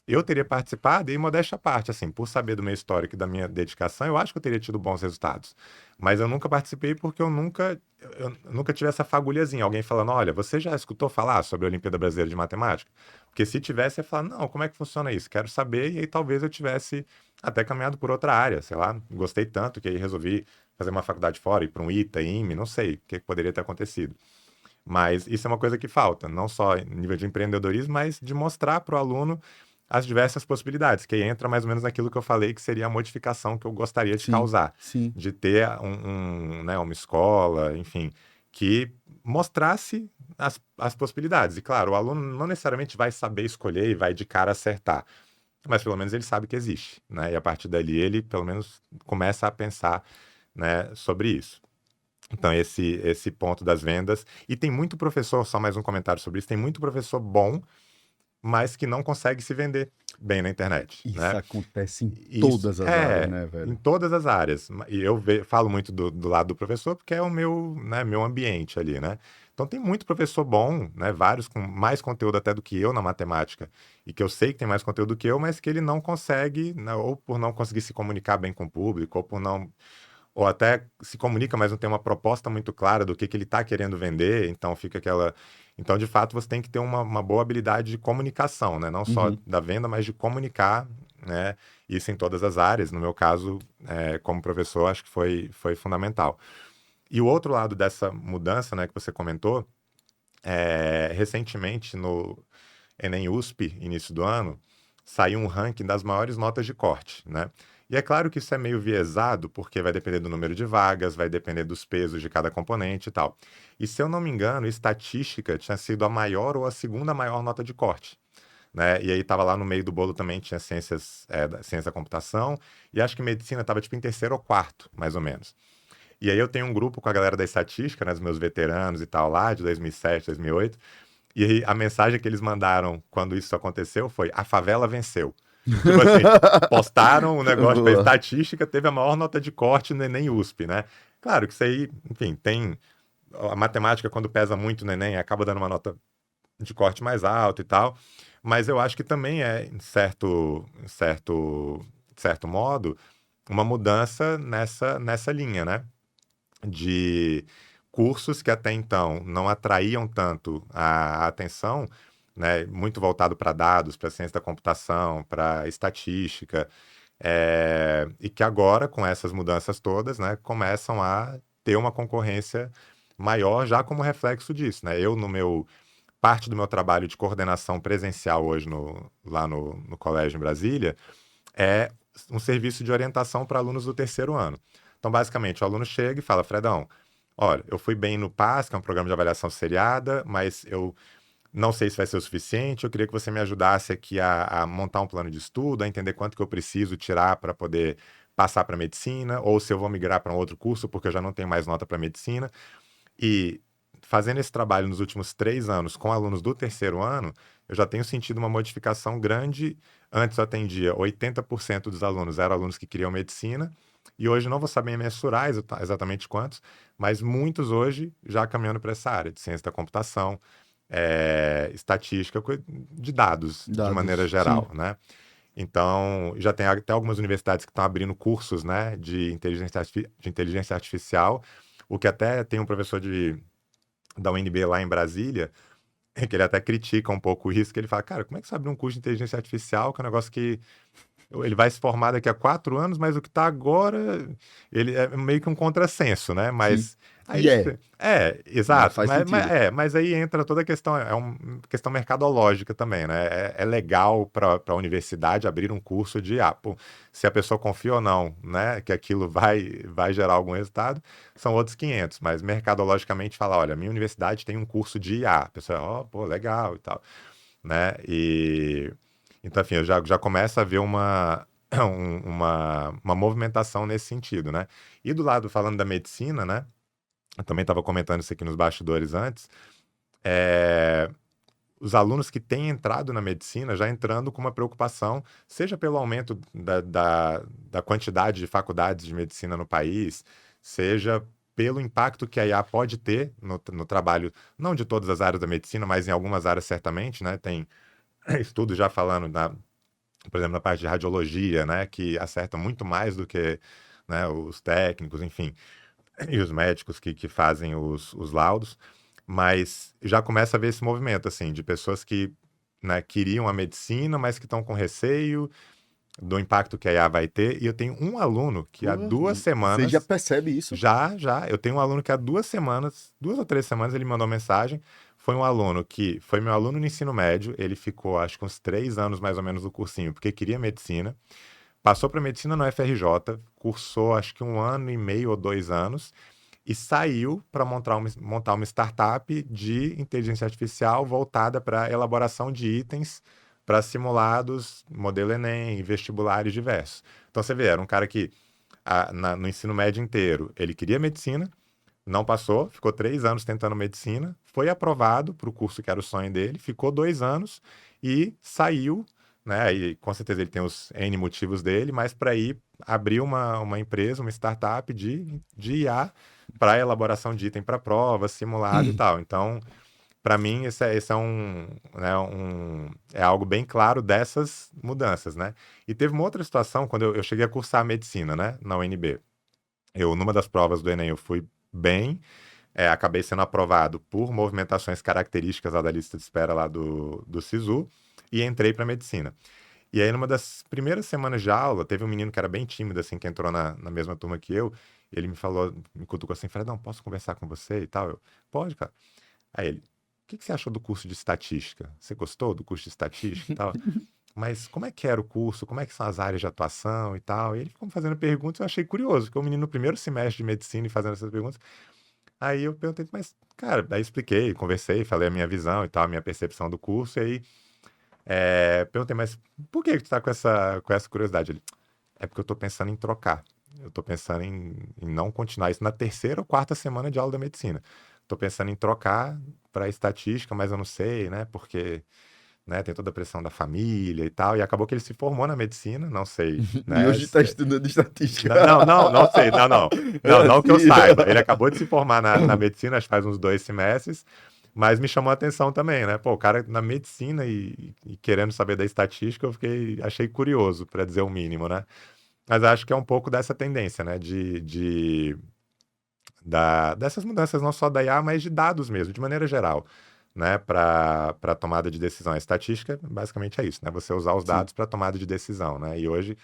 eu teria participado e, modéstia à parte, assim, por saber do meu histórico e da minha dedicação, eu acho que eu teria tido bons resultados. Mas eu nunca participei porque eu nunca tive essa fagulhazinha. Alguém falando, olha, você já escutou falar sobre a Olimpíada Brasileira de Matemática? Porque se tivesse, eu ia falar, não, como é que funciona isso? Quero saber, e aí talvez eu tivesse até caminhado por outra área, sei lá, gostei tanto que aí resolvi fazer uma faculdade fora, ir para um ITA, IME, não sei o que poderia ter acontecido. Mas isso é uma coisa que falta, não só em nível de empreendedorismo, mas de mostrar para o aluno as diversas possibilidades, que aí entra mais ou menos naquilo que eu falei, que seria a modificação que eu gostaria de causar. Sim. De ter né, uma escola, enfim, que mostrasse as possibilidades. E claro, o aluno não necessariamente vai saber escolher e vai de cara acertar, mas pelo menos ele sabe que existe, né? E a partir dali ele pelo menos começa a pensar, né, sobre isso. Então esse ponto das vendas. E tem muito professor, só mais um comentário sobre isso, tem muito professor bom, mas que não consegue se vender bem na internet, Isso né? acontece em Isso todas as áreas, né, em velho? todas as áreas. E eu falo muito do lado do professor porque é o meu, né, meu ambiente ali, né? Então tem muito professor bom, né? Vários com mais conteúdo até do que eu na matemática, e que eu sei que tem mais conteúdo do que eu, mas que ele não consegue, né, ou por não conseguir se comunicar bem com o público, ou por não, ou até se comunica, mas não tem uma proposta muito clara do que ele está querendo vender, então fica aquela. Então, de fato, você tem que ter uma boa habilidade de comunicação, né? Não só Uhum. da venda, mas de comunicar, né? Isso em todas as áreas. No meu caso, como professor, acho que foi fundamental. E o outro lado dessa mudança, né, que você comentou, recentemente no Enem USP, início do ano, saiu um ranking das maiores notas de corte, né? E é claro que isso é meio viesado, porque vai depender do número de vagas, vai depender dos pesos de cada componente e tal. E se eu não me engano, estatística tinha sido a maior ou a segunda maior nota de corte, né? E aí estava lá no meio do bolo também, tinha ciência da computação, e acho que medicina estava tipo em terceiro ou quarto, mais ou menos. E aí eu tenho um grupo com a galera da estatística, né, os meus veteranos e tal lá, de 2007, 2008, e aí a mensagem que eles mandaram quando isso aconteceu foi: a favela venceu. Tipo assim, postaram o negócio da Boa. estatística, teve a maior nota de corte no Enem USP, né? Claro que isso aí, enfim, tem. A matemática, quando pesa muito no Enem, acaba dando uma nota de corte mais alta e tal. Mas eu acho que também é, certo modo, uma mudança nessa linha, né? De cursos que até então não atraíam tanto a atenção, né, muito voltado para dados, para ciência da computação, para estatística, e que agora, com essas mudanças todas, né, começam a ter uma concorrência maior já como reflexo disso, né? Parte do meu trabalho de coordenação presencial hoje lá no colégio em Brasília é um serviço de orientação para alunos do terceiro ano. Então, basicamente, o aluno chega e fala: Fredão, olha, eu fui bem no PAS, que é um programa de avaliação seriada, mas eu não sei se vai ser o suficiente, eu queria que você me ajudasse aqui a montar um plano de estudo, a entender quanto que eu preciso tirar para poder passar para medicina, ou se eu vou migrar para um outro curso, porque eu já não tenho mais nota para medicina. E fazendo esse trabalho nos últimos 3 anos com alunos do terceiro ano, eu já tenho sentido uma modificação grande. Antes eu atendia 80% dos alunos eram alunos que queriam medicina, e hoje não vou saber mensurar exatamente quantos, mas muitos hoje já caminhando para essa área de ciência da computação, estatística, de dados de maneira Dados, sim. geral, né? Então, já tem até algumas universidades que estão abrindo cursos, né, de inteligência artificial, o que até tem um professor da UNB lá em Brasília, que ele até critica um pouco isso, que ele fala: cara, como é que você abre um curso de inteligência artificial, que é um negócio que ele vai se formar daqui a 4 anos, mas o que está agora, ele é meio que um contrassenso, né? Sim. Mas aí E é, mas exato. faz sentido. Mas aí entra toda a questão, uma questão mercadológica também, né? É legal para a universidade abrir um curso de, pô, se a pessoa confia ou não, né, que aquilo vai gerar algum resultado, são outros 500. Mas mercadologicamente fala: olha, minha universidade tem um curso de IA. A pessoa: pô, legal e tal, né? Então, enfim, eu já começo a ver uma movimentação nesse sentido, né? E do lado, falando da medicina, né? Eu também estava comentando isso aqui nos bastidores antes. Os alunos que têm entrado na medicina já entrando com uma preocupação, seja pelo aumento da quantidade de faculdades de medicina no país, seja pelo impacto que a IA pode ter no trabalho, não de todas as áreas da medicina, mas em algumas áreas certamente, né? Tem estudos já falando, por exemplo, na parte de radiologia, né, que acerta muito mais do que, né, os técnicos, enfim, e os médicos que fazem os laudos, mas já começa a ver esse movimento, assim, de pessoas que, né, queriam a medicina, mas que estão com receio do impacto que a IA vai ter. E eu tenho um aluno que há Pô, 2 semanas... você já percebe isso? Já. Eu tenho um aluno que há 2 semanas, 2 ou 3 semanas, ele mandou mensagem foi um aluno que foi meu aluno no ensino médio, ele ficou acho que uns 3 anos mais ou menos no cursinho, porque queria medicina, passou para medicina no FRJ, cursou acho que 1 ano e meio ou 2 anos, e saiu para montar uma startup de inteligência artificial voltada para elaboração de itens para simulados, modelo Enem, vestibulares diversos. Então você vê, era um cara que no ensino médio inteiro ele queria medicina, não passou, ficou 3 anos tentando medicina, foi aprovado para o curso que era o sonho dele, ficou 2 anos e saiu, né? E com certeza ele tem os N motivos dele, mas para ir abrir uma empresa, uma startup de IA para elaboração de item para prova, simulado e tal. Então, para mim, esse é né, é algo bem claro dessas mudanças, né? E teve uma outra situação quando eu cheguei a cursar medicina, né, na UNB. Numa das provas do Enem, eu fui bem, acabei sendo aprovado por movimentações características lá da lista de espera lá do SISU e entrei para medicina. E aí, numa das primeiras semanas de aula, teve um menino que era bem tímido, assim, que entrou na mesma turma que eu, e ele me falou, me cutucou assim, Fredão, posso conversar com você e tal? Eu, pode, cara. Aí ele, o que você achou do curso de estatística? Você gostou do curso de estatística e tal? Mas como é que era o curso? Como é que são as áreas de atuação e tal? E ele ficou me fazendo perguntas, eu achei curioso, porque o menino no primeiro semestre de medicina e fazendo essas perguntas. Aí eu perguntei, mas, cara, aí expliquei, conversei, falei a minha visão e tal, a minha percepção do curso, e aí perguntei, mas por que tu tá com essa curiosidade? Ele, é porque eu tô pensando em trocar. Eu tô pensando em não continuar isso na terceira ou quarta semana de aula da medicina. Tô pensando em trocar para estatística, mas eu não sei, né? Porque, né, tem toda a pressão da família e tal. E acabou que ele se formou na medicina, não sei, E né? hoje está estudando estatística. Não sei, não que eu Assim. saiba. Ele acabou de se formar na medicina, acho que faz uns 2 semestres, mas me chamou a atenção também, né? Pô, o cara na medicina e querendo saber da estatística, achei curioso, para dizer o mínimo, né? Mas acho que é um pouco dessa tendência, né? Dessas mudanças, não só da IA, mas de dados mesmo, de maneira geral, né? Para tomada de decisão. A estatística, basicamente, é isso, né? Você usar os Sim. dados para tomada de decisão, né? E hoje,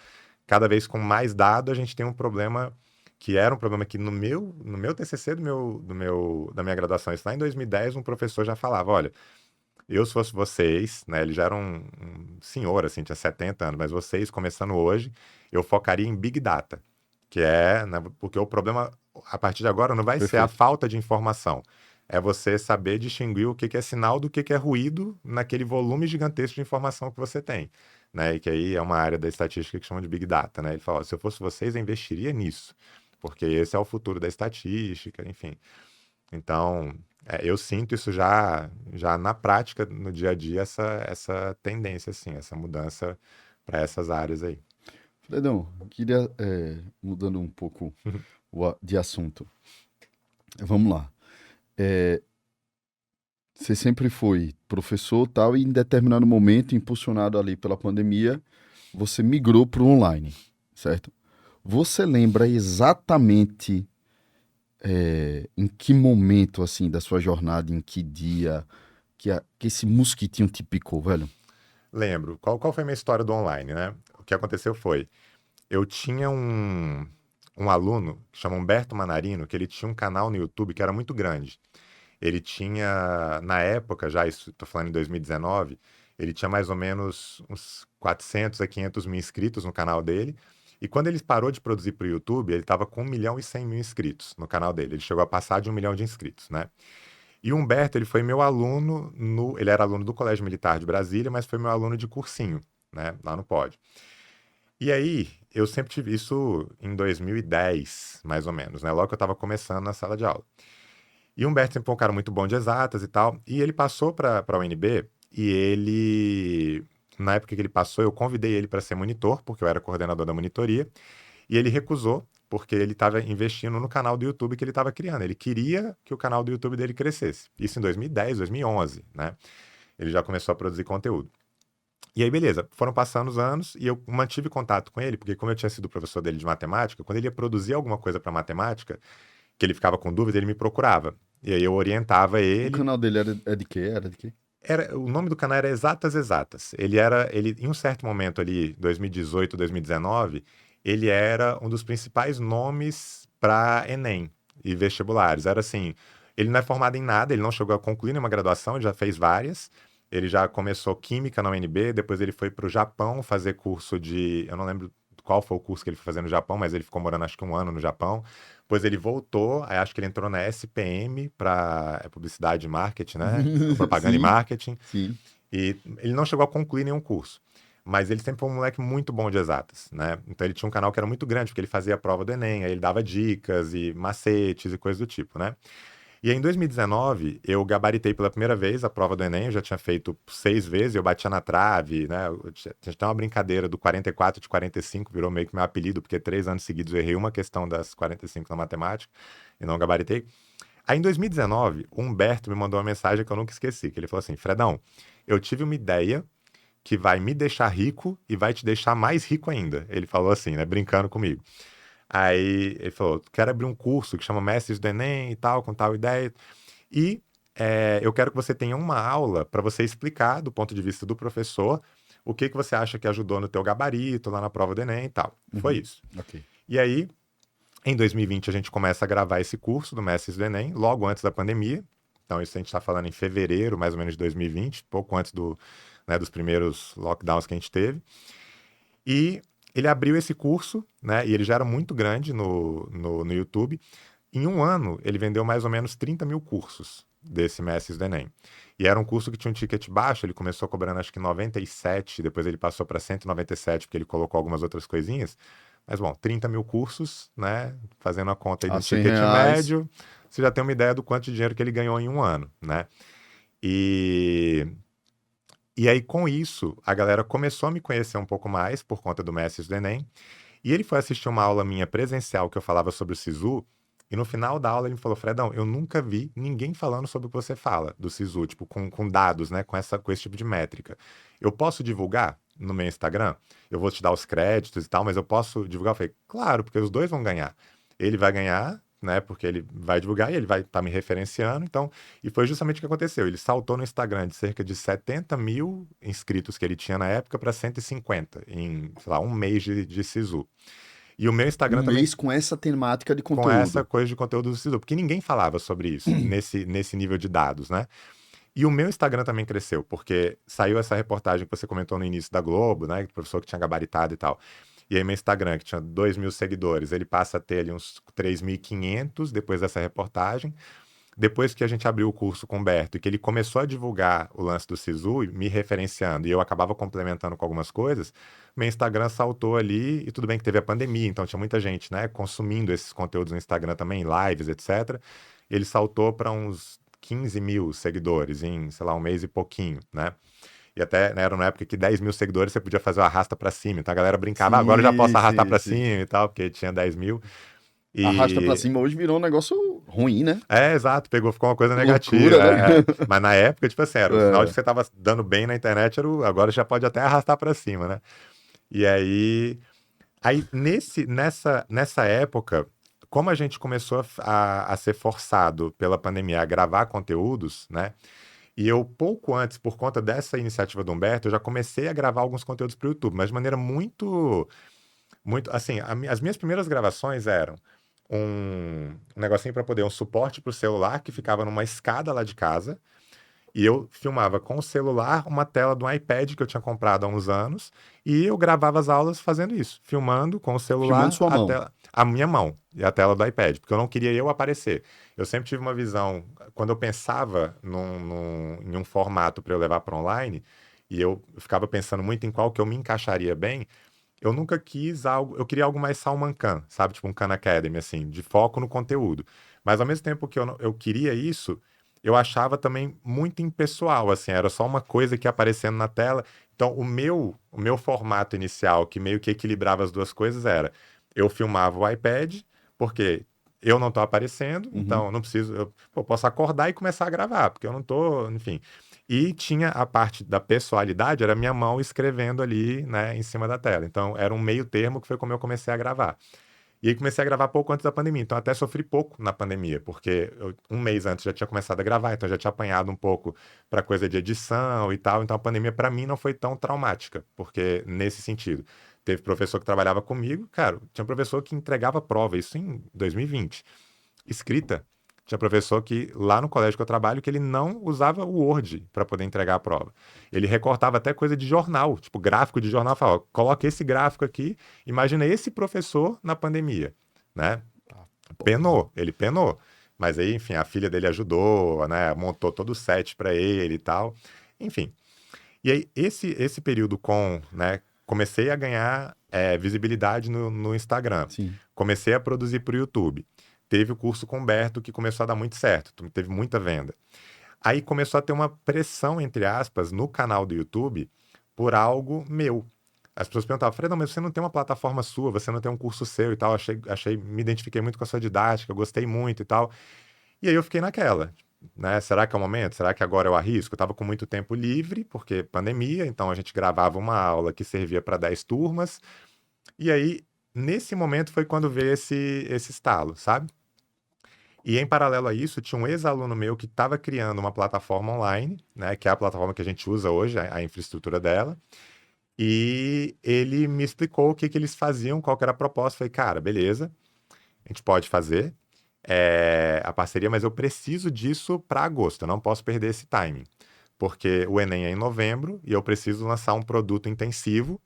cada vez com mais dado, a gente tem um problema que era um problema que no meu TCC da minha graduação, isso lá em 2010, um professor já falava, olha, eu se fosse vocês, né, ele já era um senhor, assim, tinha 70 anos, mas vocês, começando hoje, eu focaria em Big Data, que né, porque o problema, a partir de agora, não vai ser a Perfeito. falta de informação, é você saber distinguir o que é sinal do que é ruído naquele volume gigantesco de informação que você tem, né, e que aí é uma área da estatística que chama de Big Data, né, ele fala, se eu fosse vocês, eu investiria nisso, porque esse é o futuro da estatística, enfim. Então, eu sinto isso já na prática, no dia a dia, essa tendência, assim, essa mudança para essas áreas aí. Fredão, queria, mudando um pouco de assunto. Vamos lá. Você sempre foi professor tal, e em determinado momento, impulsionado ali pela pandemia, você migrou para o online, certo? Você lembra exatamente em que momento, assim, da sua jornada, em que dia, que esse mosquitinho te picou, velho? Lembro. Qual foi a minha história do online, né? O que aconteceu foi, eu tinha um aluno que chama Humberto Manarino, que ele tinha um canal no YouTube que era muito grande. Ele tinha, na época, já, isso estou falando em 2019, ele tinha mais ou menos uns 400 a 500 mil inscritos no canal dele. E quando ele parou de produzir para o YouTube, ele estava com 1.100.000 inscritos no canal dele. Ele chegou a passar de 1 milhão de inscritos, né? E o Humberto, ele foi meu aluno ele era aluno do Colégio Militar de Brasília, mas foi meu aluno de cursinho, né? Lá no Pod. E aí, eu sempre tive isso em 2010, mais ou menos, né? Logo que eu estava começando na sala de aula. E o Humberto sempre foi um cara muito bom de exatas e tal. E ele passou para a UNB e na época que ele passou, eu convidei ele para ser monitor, porque eu era coordenador da monitoria. E ele recusou, porque ele estava investindo no canal do YouTube que ele estava criando. Ele queria que o canal do YouTube dele crescesse. Isso em 2010, 2011, né? Ele já começou a produzir conteúdo. E aí, beleza, foram passando os anos e eu mantive contato com ele, porque como eu tinha sido professor dele de matemática, quando ele ia produzir alguma coisa para matemática, que ele ficava com dúvida, ele me procurava. E aí eu orientava O ele. canal dele é de quê? Era de quê? O nome do canal era Exatas Exatas. Ele em um certo momento ali, 2018, 2019, ele era um dos principais nomes para Enem e vestibulares. Era assim, Ele não é formado em nada, ele não chegou a concluir nenhuma graduação, ele já fez várias. Ele já começou química na UNB, depois ele foi para o Japão fazer curso de... Eu não lembro qual foi o curso que ele foi fazer no Japão, mas ele ficou morando acho que 1 ano no Japão. Depois ele voltou, aí acho que ele entrou na SPM para publicidade e marketing, né? Propaganda e Sim, marketing. sim. E ele não chegou a concluir nenhum curso. Mas ele sempre foi um moleque muito bom de exatas, né? Então ele tinha um canal que era muito grande, porque ele fazia a prova do Enem, aí ele dava dicas e macetes e coisas do tipo, né? E aí, em 2019, eu gabaritei pela primeira vez a prova do Enem, eu já tinha feito 6 vezes, eu batia na trave, né? Tinha até uma brincadeira do 44 de 45, virou meio que meu apelido, porque 3 anos seguidos eu errei uma questão das 45 na matemática e não gabaritei. Aí, em 2019, o Humberto me mandou uma mensagem que eu nunca esqueci, que ele falou assim, Fredão, eu tive uma ideia que vai me deixar rico e vai te deixar mais rico ainda. Ele falou assim, né? Brincando comigo. Aí ele falou: quero abrir um curso que chama Mestres do Enem e tal, com tal ideia. E eu quero que você tenha uma aula para você explicar, do ponto de vista do professor, o que você acha que ajudou no teu gabarito, lá na prova do Enem e tal. Foi Uhum. isso. Ok. E aí, em 2020, a gente começa a gravar esse curso do Mestres do Enem, logo antes da pandemia. Então, isso a gente está falando em fevereiro, mais ou menos, de 2020, pouco antes dos primeiros lockdowns que a gente teve. E ele abriu esse curso, né? E ele já era muito grande no YouTube. Em 1 ano, ele vendeu mais ou menos 30 mil cursos desse Mestres do Enem. E era um curso que tinha um ticket baixo, ele começou cobrando acho que 97, depois ele passou para 197, porque ele colocou algumas outras coisinhas. Mas, bom, 30 mil cursos, né? Fazendo a conta aí de A um 100 ticket reais. médio, você já tem uma ideia do quanto de dinheiro que ele ganhou em 1 ano, né? E e aí, com isso, a galera começou a me conhecer um pouco mais por conta do Mestres do Enem. E ele foi assistir uma aula minha presencial que eu falava sobre o Sisu. E no final da aula ele me falou: Fredão, eu nunca vi ninguém falando sobre o que você fala do Sisu, tipo, com dados, né? Com esse tipo de métrica. Eu posso divulgar no meu Instagram? Eu vou te dar os créditos e tal, mas eu posso divulgar? Eu falei: claro, porque os dois vão ganhar. Ele vai ganhar, né? Porque ele vai divulgar e ele vai estar me referenciando. Então, e foi justamente o que aconteceu. Ele saltou no Instagram de cerca de 70 mil inscritos que ele tinha na época para 150 em, sei lá, um mês de Sisu. E o meu Instagram Um também mês com essa temática de com essa conteúdo. coisa de conteúdo do Sisu, porque ninguém falava sobre isso nesse nível de dados, né? E o meu Instagram também cresceu, porque saiu essa reportagem que você comentou no início da Globo, né? O professor que tinha gabaritado e tal. E aí meu Instagram, que tinha 2 mil seguidores, ele passa a ter ali uns 3.500 depois dessa reportagem. Depois que a gente abriu o curso com o Humberto e que ele começou a divulgar o lance do Sisu, me referenciando, e eu acabava complementando com algumas coisas, meu Instagram saltou ali, e tudo bem que teve a pandemia, então tinha muita gente, né, consumindo esses conteúdos no Instagram também, lives, etc. E ele saltou para uns 15 mil seguidores em, sei lá, um mês e pouquinho, né? E até, né, era uma época que 10 mil seguidores você podia fazer o arrasta para cima, então a galera brincava: agora eu já Sim, posso arrastar sim, para sim. cima e tal, porque tinha 10 mil. Arrasta pra E cima hoje virou um negócio ruim, né? exato, pegou, ficou uma coisa negativa. Loucura, né? Mas na época, tipo assim, era o sinal de É. que você tava dando bem na internet, agora já pode até arrastar pra cima, né? E aí nessa época, como a gente começou a ser forçado pela pandemia a gravar conteúdos, né? E eu, pouco antes, por conta dessa iniciativa do Humberto, eu já comecei a gravar alguns conteúdos para o YouTube, mas de maneira muito, assim, as minhas primeiras gravações eram um negocinho para poder um suporte para o celular que ficava numa escada lá de casa. E eu filmava com o celular uma tela do iPad que eu tinha comprado há uns anos. E eu gravava as aulas fazendo isso, filmando com o Filmando celular sua mão. a minha mão e a tela do iPad, porque eu não queria eu aparecer. Eu sempre tive uma visão, quando eu pensava em um formato para eu levar para online, e eu ficava pensando muito em qual que eu me encaixaria bem, eu nunca quis algo, eu queria algo mais Salman Khan, sabe? Tipo um Khan Academy, assim, de foco no conteúdo. Mas ao mesmo tempo que eu queria isso, eu achava também muito impessoal, assim, era só uma coisa que ia aparecendo na tela. Então, o meu formato inicial, que meio que equilibrava as duas coisas, era eu filmava o iPad, porque eu não estou aparecendo, então Uhum. eu não preciso, eu posso acordar e começar a gravar, porque eu não estou, enfim. E tinha a parte da pessoalidade, era minha mão escrevendo ali, né, em cima da tela. Então, era um meio termo que foi como eu comecei a gravar. E aí comecei a gravar pouco antes da pandemia. Então, até sofri pouco na pandemia, porque um mês antes já tinha começado a gravar, então já tinha apanhado um pouco para coisa de edição e tal. Então, a pandemia para mim não foi tão traumática, porque nesse sentido. Teve professor que trabalhava comigo, cara, tinha professor que entregava prova, isso em 2020. Escrita. Tinha professor que, lá no colégio que eu trabalho, que ele não usava o Word para poder entregar a prova. Ele recortava até coisa de jornal, tipo gráfico de jornal, falava, coloca esse gráfico aqui, imagina esse professor na pandemia, né? Penou, ele penou. Mas aí, enfim, a filha dele ajudou, né? Montou todo o set para ele e tal. Enfim. E aí, esse período né? Comecei a ganhar visibilidade no Instagram. Sim. Comecei a produzir para o YouTube. Teve o curso com o Humberto que começou a dar muito certo, teve muita venda. Aí começou a ter uma pressão, entre aspas, no canal do YouTube por algo meu. As pessoas perguntavam, Fredão, mas você não tem uma plataforma sua, você não tem um curso seu e tal. Me identifiquei muito com a sua didática, gostei muito e tal. E aí eu fiquei naquela, né? Será que é o momento? Será que agora eu arrisco? Eu tava com muito tempo livre, porque pandemia, então a gente gravava uma aula que servia para 10 turmas. E aí, nesse momento foi quando veio esse estalo, sabe? E em paralelo a isso, tinha um ex-aluno meu que estava criando uma plataforma online, né? Que é a plataforma que a gente usa hoje, a infraestrutura dela. E ele me explicou o que eles faziam, qual que era a proposta. Falei, cara, beleza, a gente pode fazer a parceria, mas eu preciso disso para agosto, eu não posso perder esse timing. Porque o Enem é em novembro e eu preciso lançar um produto intensivo.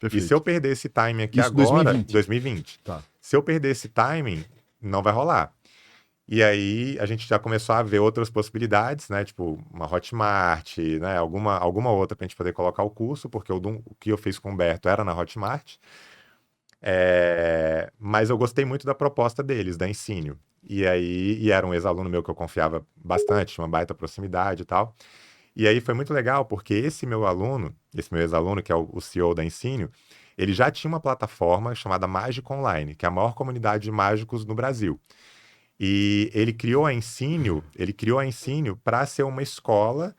Perfeito. E se eu perder esse timing aqui Isso, agora, 2020. 2020, Tá. se eu perder esse timing, não vai rolar. E aí a gente já começou a ver outras possibilidades, né? Tipo, uma Hotmart, né? Alguma outra para a gente poder colocar o curso, porque o que eu fiz com o Humberto era na Hotmart. Mas eu gostei muito da proposta deles, da Ensínio. E era um ex-aluno meu que eu confiava bastante, tinha uma baita proximidade e tal. E aí foi muito legal, porque esse meu ex-aluno, que é o CEO da Ensínio, ele já tinha uma plataforma chamada Mágico Online, que é a maior comunidade de mágicos no Brasil. E ele criou a Ensínio para ser uma escola,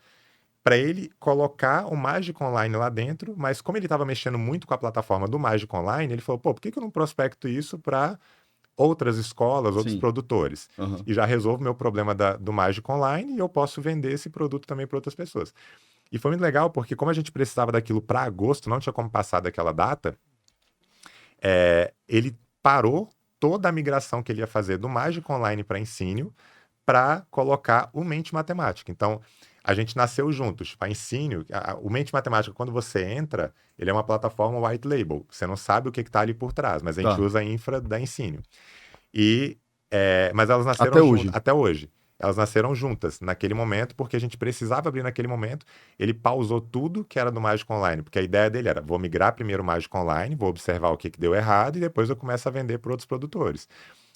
para ele colocar o Mágico Online lá dentro, mas como ele estava mexendo muito com a plataforma do Mágico Online, ele falou, pô, por que eu não prospecto isso para outras escolas, outros Sim. produtores? Aham. E já resolvo meu problema do Mágico Online e eu posso vender esse produto também para outras pessoas. E foi muito legal, porque como a gente precisava daquilo para agosto, não tinha como passar daquela data, ele parou toda a migração que ele ia fazer do Mágico Online para Ensínio para colocar o Mente Matemática. Então, a gente nasceu juntos. Tipo, a Ensínio, o Mente Matemática, quando você entra, ele é uma plataforma white label. Você não sabe o que está ali por trás, mas a gente Tá. usa a infra da Ensínio. Mas elas nasceram Até hoje. até hoje. Elas nasceram juntas naquele momento, porque a gente precisava abrir naquele momento. Ele pausou tudo que era do Mágico Online, porque a ideia dele era: vou migrar primeiro o Mágico Online, vou observar o que deu errado e depois eu começo a vender para outros produtores.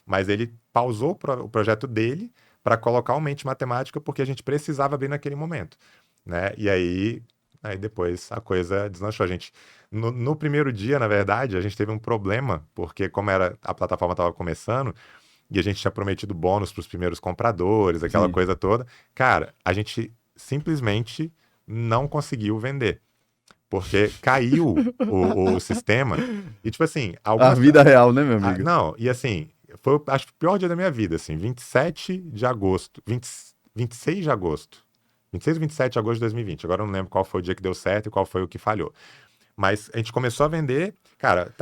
Mas ele pausou o projeto dele para colocar o Mente Matemática, porque a gente precisava abrir naquele momento, né? E aí depois a coisa deslanchou. No primeiro dia, na verdade, a gente teve um problema, porque como a plataforma estava começando, e a gente tinha prometido bônus para os primeiros compradores, aquela Sim. coisa toda. Cara, a gente simplesmente não conseguiu vender. Porque caiu o sistema. E, tipo assim, A vida real, né, meu amigo? não, e assim, foi, acho que o pior dia da minha vida, assim, 27 de agosto, 26 de agosto. 26 ou 27 de agosto de 2020. Agora eu não lembro qual foi o dia que deu certo e qual foi o que falhou. Mas a gente começou a vender, cara,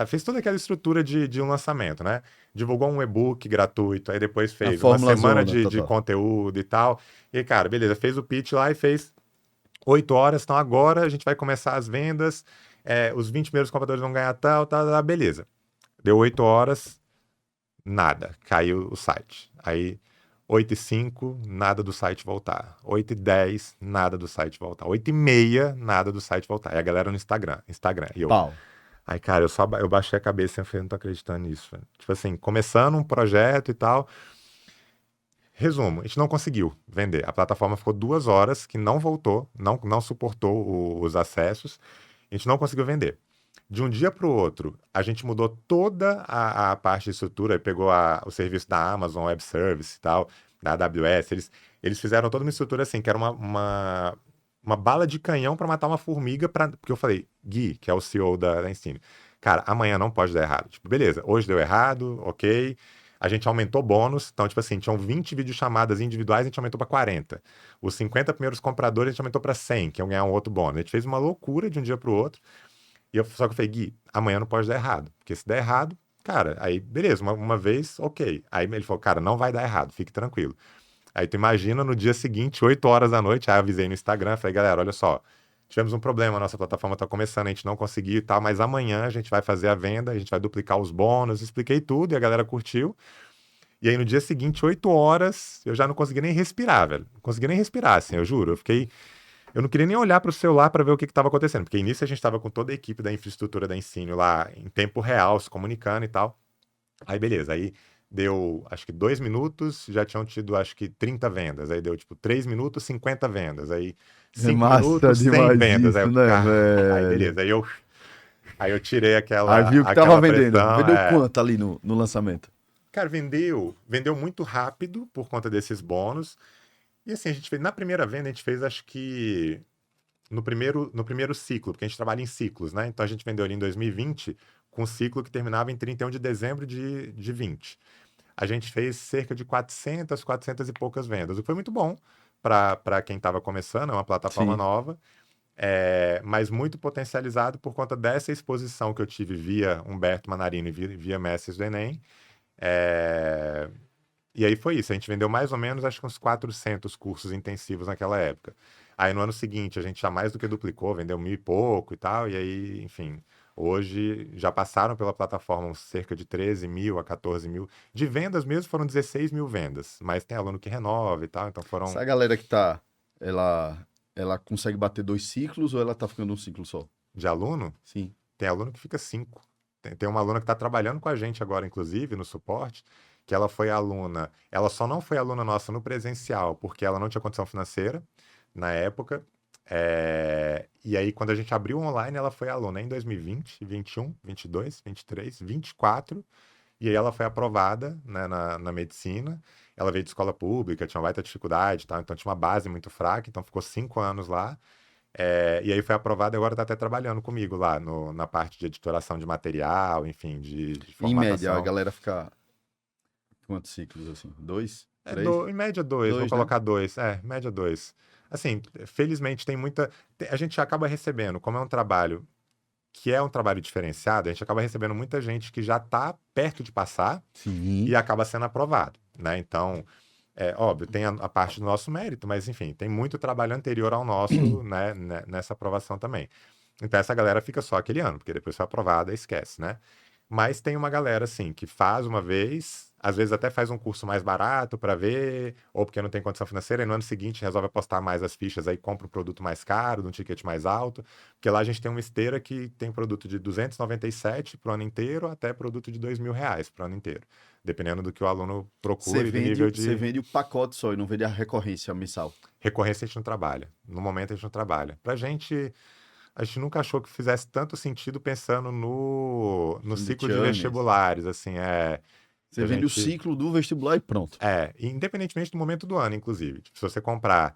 fez toda aquela estrutura de um lançamento, né? Divulgou um e-book gratuito, aí depois A fez uma fórmula semana zona, de tá. conteúdo e tal. E, cara, beleza, fez o pitch lá e fez 8 horas, então agora a gente vai começar as vendas, os 20 primeiros compradores vão ganhar tal, beleza. Deu 8 horas, nada, caiu o site. Aí 8h05, nada do site voltar. 8h10, nada do site voltar. 8h30, nada do site voltar. E a galera no Instagram. E eu, Pau. ai, cara, eu baixei a cabeça e falei, não tô acreditando nisso, velho. Tipo assim, começando um projeto e tal. Resumo, a gente não conseguiu vender. A plataforma ficou 2 horas que não voltou, não suportou os acessos. A gente não conseguiu vender. De um dia para o outro, a gente mudou toda a parte de estrutura, pegou o serviço da Amazon Web Service e tal, da AWS. Eles fizeram toda uma estrutura assim, que era uma bala de canhão para matar uma formiga. Porque eu falei, Gui, que é o CEO da Ensino, cara, amanhã não pode dar errado. Tipo, beleza, hoje deu errado, ok. A gente aumentou bônus, então, tipo assim, tinham 20 videochamadas individuais, a gente aumentou para 40. Os 50 primeiros compradores, a gente aumentou para 100, que iam ganhar um outro bônus. A gente fez uma loucura de um dia para o outro. Só que eu falei, Gui, amanhã não pode dar errado. Porque se der errado, cara, aí beleza, uma vez, ok. Aí ele falou, cara, não vai dar errado, fique tranquilo. Aí tu imagina no dia seguinte, 8 horas da noite, aí eu avisei no Instagram, falei, galera, olha só, tivemos um problema, a nossa plataforma tá começando, a gente não conseguiu e tal, mas amanhã a gente vai fazer a venda, a gente vai duplicar os bônus, expliquei tudo e a galera curtiu. E aí no dia seguinte, 8 horas, eu já não consegui nem respirar, velho. Não consegui nem respirar, assim, eu juro. Eu não queria nem olhar pro celular para ver o que estava acontecendo, porque início a gente estava com toda a equipe da infraestrutura da Ensino lá em tempo real, se comunicando e tal. Aí beleza, aí deu acho que 2 minutos, já tinham tido acho que 30 vendas. Aí deu tipo 3 minutos, 50 vendas. Aí É 5 massa minutos, 100 demais vendas. Aí isso, eu, né, aí velho? beleza, aí eu tirei Aí viu que tava aquela vendendo. pressão. Vendeu quanto ali no lançamento? Cara, vendeu muito rápido por conta desses bônus. E assim, a gente fez, na primeira venda, a gente fez acho que no primeiro ciclo, porque a gente trabalha em ciclos, né? Então a gente vendeu ali em 2020 com um ciclo que terminava em 31 de dezembro de 20. A gente fez cerca de 400 e poucas vendas, o que foi muito bom para quem estava começando, é uma plataforma Sim. nova, mas muito potencializado por conta dessa exposição que eu tive via Humberto Manarino e via Mestres do Enem. É, E aí foi isso, a gente vendeu mais ou menos, acho que uns 400 cursos intensivos naquela época. Aí no ano seguinte a gente já mais do que duplicou, vendeu 1.000 e pouco e tal, e aí, enfim, hoje já passaram pela plataforma uns cerca de 13 mil a 14 mil. De vendas mesmo foram 16 mil vendas, mas tem aluno que renova e tal, então foram Essa galera que tá, ela consegue bater 2 ciclos ou ela tá ficando um ciclo só? de aluno, Sim. tem aluno que fica 5. Tem uma aluna que está trabalhando com a gente agora, inclusive, no suporte, que ela foi aluna, ela só não foi aluna nossa no presencial, porque ela não tinha condição financeira na época. E aí, quando a gente abriu online, ela foi aluna em 2020, 21, 22, 23, 24. E aí ela foi aprovada, né, na medicina. Ela veio de escola pública, tinha uma baita dificuldade, e tal, então tinha uma base muito fraca, então ficou 5 anos lá. E aí foi aprovada e agora está até trabalhando comigo lá na parte de editoração de material, enfim, de Em média, a formatação. galera fica quantos ciclos assim? 2? 3? Em média 2, vou 2, né? colocar 2. Média 2. Assim, felizmente tem muita. A gente acaba recebendo, como é um trabalho que é um trabalho diferenciado, a gente acaba recebendo muita gente que já está perto de passar Sim. e acaba sendo aprovado, né? Então, óbvio, tem a parte do nosso mérito, mas enfim, tem muito trabalho anterior ao nosso, né, nessa aprovação também. Então essa galera fica só aquele ano, porque depois foi aprovada, esquece, né? Mas tem uma galera, assim, que faz uma vez, às vezes até faz um curso mais barato para ver, ou porque não tem condição financeira, e no ano seguinte resolve apostar mais as fichas, aí compra um produto mais caro, de um ticket mais alto, porque lá a gente tem uma esteira que tem produto de 297 para o ano inteiro, até produto de R$ 2.000 para o ano inteiro, dependendo do que o aluno procura e do nível Você de vende o pacote só e não vende a recorrência mensal. recorrência. A gente não trabalha. No momento a gente não trabalha. Pra gente, a gente nunca achou que fizesse tanto sentido pensando no Sendo ciclo de Tianes. vestibulares, assim, que Você a vende o gente, ciclo do vestibular e pronto. independentemente do momento do ano, inclusive. Tipo, se você comprar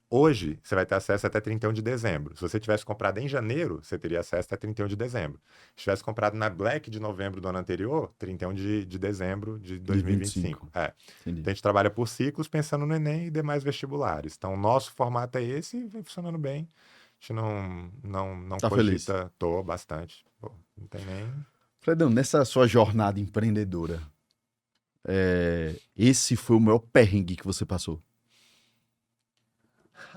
hoje, você vai ter acesso até 31 de dezembro. Se você tivesse comprado em janeiro, você teria acesso até 31 de dezembro. Se tivesse comprado na Black de novembro do ano anterior, 31 de dezembro de De 25. 2025. Então Entendi. a gente trabalha por ciclos pensando no Enem e demais vestibulares. Então o nosso formato é esse e vem funcionando bem. A gente não Tá feliz? cogita, tô bastante. Pô, não tem nem. Fredão, nessa sua jornada empreendedora, esse foi o maior perrengue que você passou?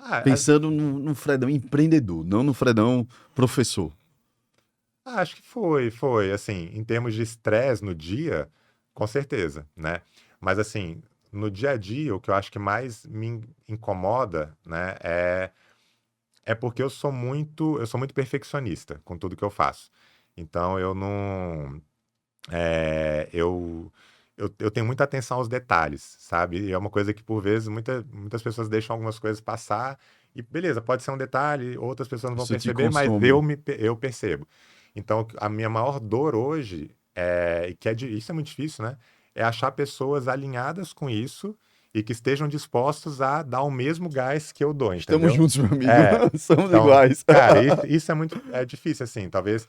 Ah, Pensando no Fredão empreendedor, não no Fredão professor. acho que foi. Assim, em termos de estresse no dia, com certeza, né? Mas assim, no dia a dia, o que eu acho que mais me incomoda, né, é porque eu sou muito perfeccionista com tudo que eu faço. Então eu não, eu tenho muita atenção aos detalhes, sabe? E é uma coisa que por vezes muitas pessoas deixam algumas coisas passar e beleza, pode ser um detalhe, outras pessoas não vão Isso te perceber, mas consome. eu percebo. Então a minha maior dor hoje e isso é muito difícil, né? É achar pessoas alinhadas com isso e que estejam dispostos a dar o mesmo gás que eu dou, Estamos entendeu? juntos, meu amigo. É, Somos então, iguais. cara, isso é muito difícil, assim, talvez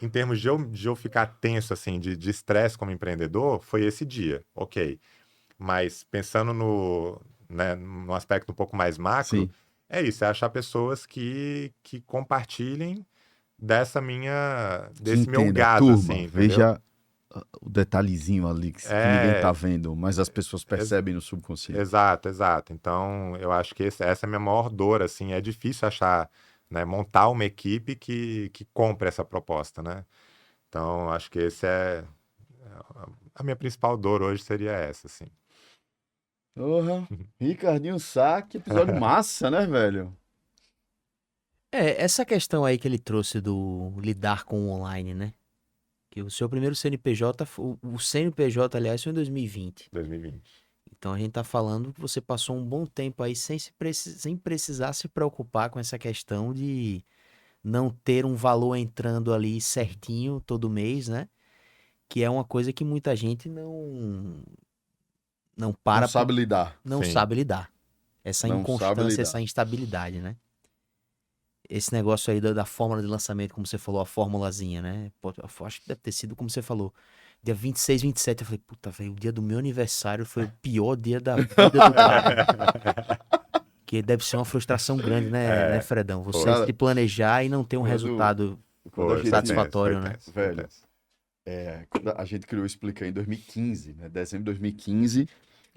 em termos de eu ficar tenso, assim, de estresse como empreendedor, foi esse dia, ok. Mas pensando no aspecto um pouco mais macro, Sim. é isso, é achar pessoas que compartilhem Que desse meu entenda. gás, assim, Turma, entendeu? veja o detalhezinho ali que ninguém tá vendo, mas as pessoas percebem no subconsciente. Exato, exato. Então, eu acho que essa é a minha maior dor, assim. É difícil achar, né, montar uma equipe que compre essa proposta, né? Então, acho que esse é a minha principal dor hoje seria essa, assim. Porra, Ricardinho Sá, que episódio massa, né, velho? Essa questão aí que ele trouxe do lidar com o online, né? Que o seu primeiro CNPJ, o CNPJ, aliás, foi em 2020. 2020. Então a gente tá falando que você passou um bom tempo aí sem precisar se preocupar com essa questão de não ter um valor entrando ali certinho todo mês, né? Que é uma coisa que muita gente não Não para, sabe lidar. não Sim. sabe lidar. Essa Não sabe inconstância, lidar. essa instabilidade, né? Esse negócio aí da fórmula de lançamento, como você falou, a formulazinha, né? Pô, eu acho que deve ter sido como você falou. Dia 26, 27, eu falei, puta, velho, o dia do meu aniversário foi o pior dia da vida do cara. Que deve ser uma frustração grande, né, Fredão? Você Cara, se planejar e não ter um quando- resultado Quando a gente, satisfatório, né? velho, quando a gente criou o Explica em 2015, né? Dezembro de 2015.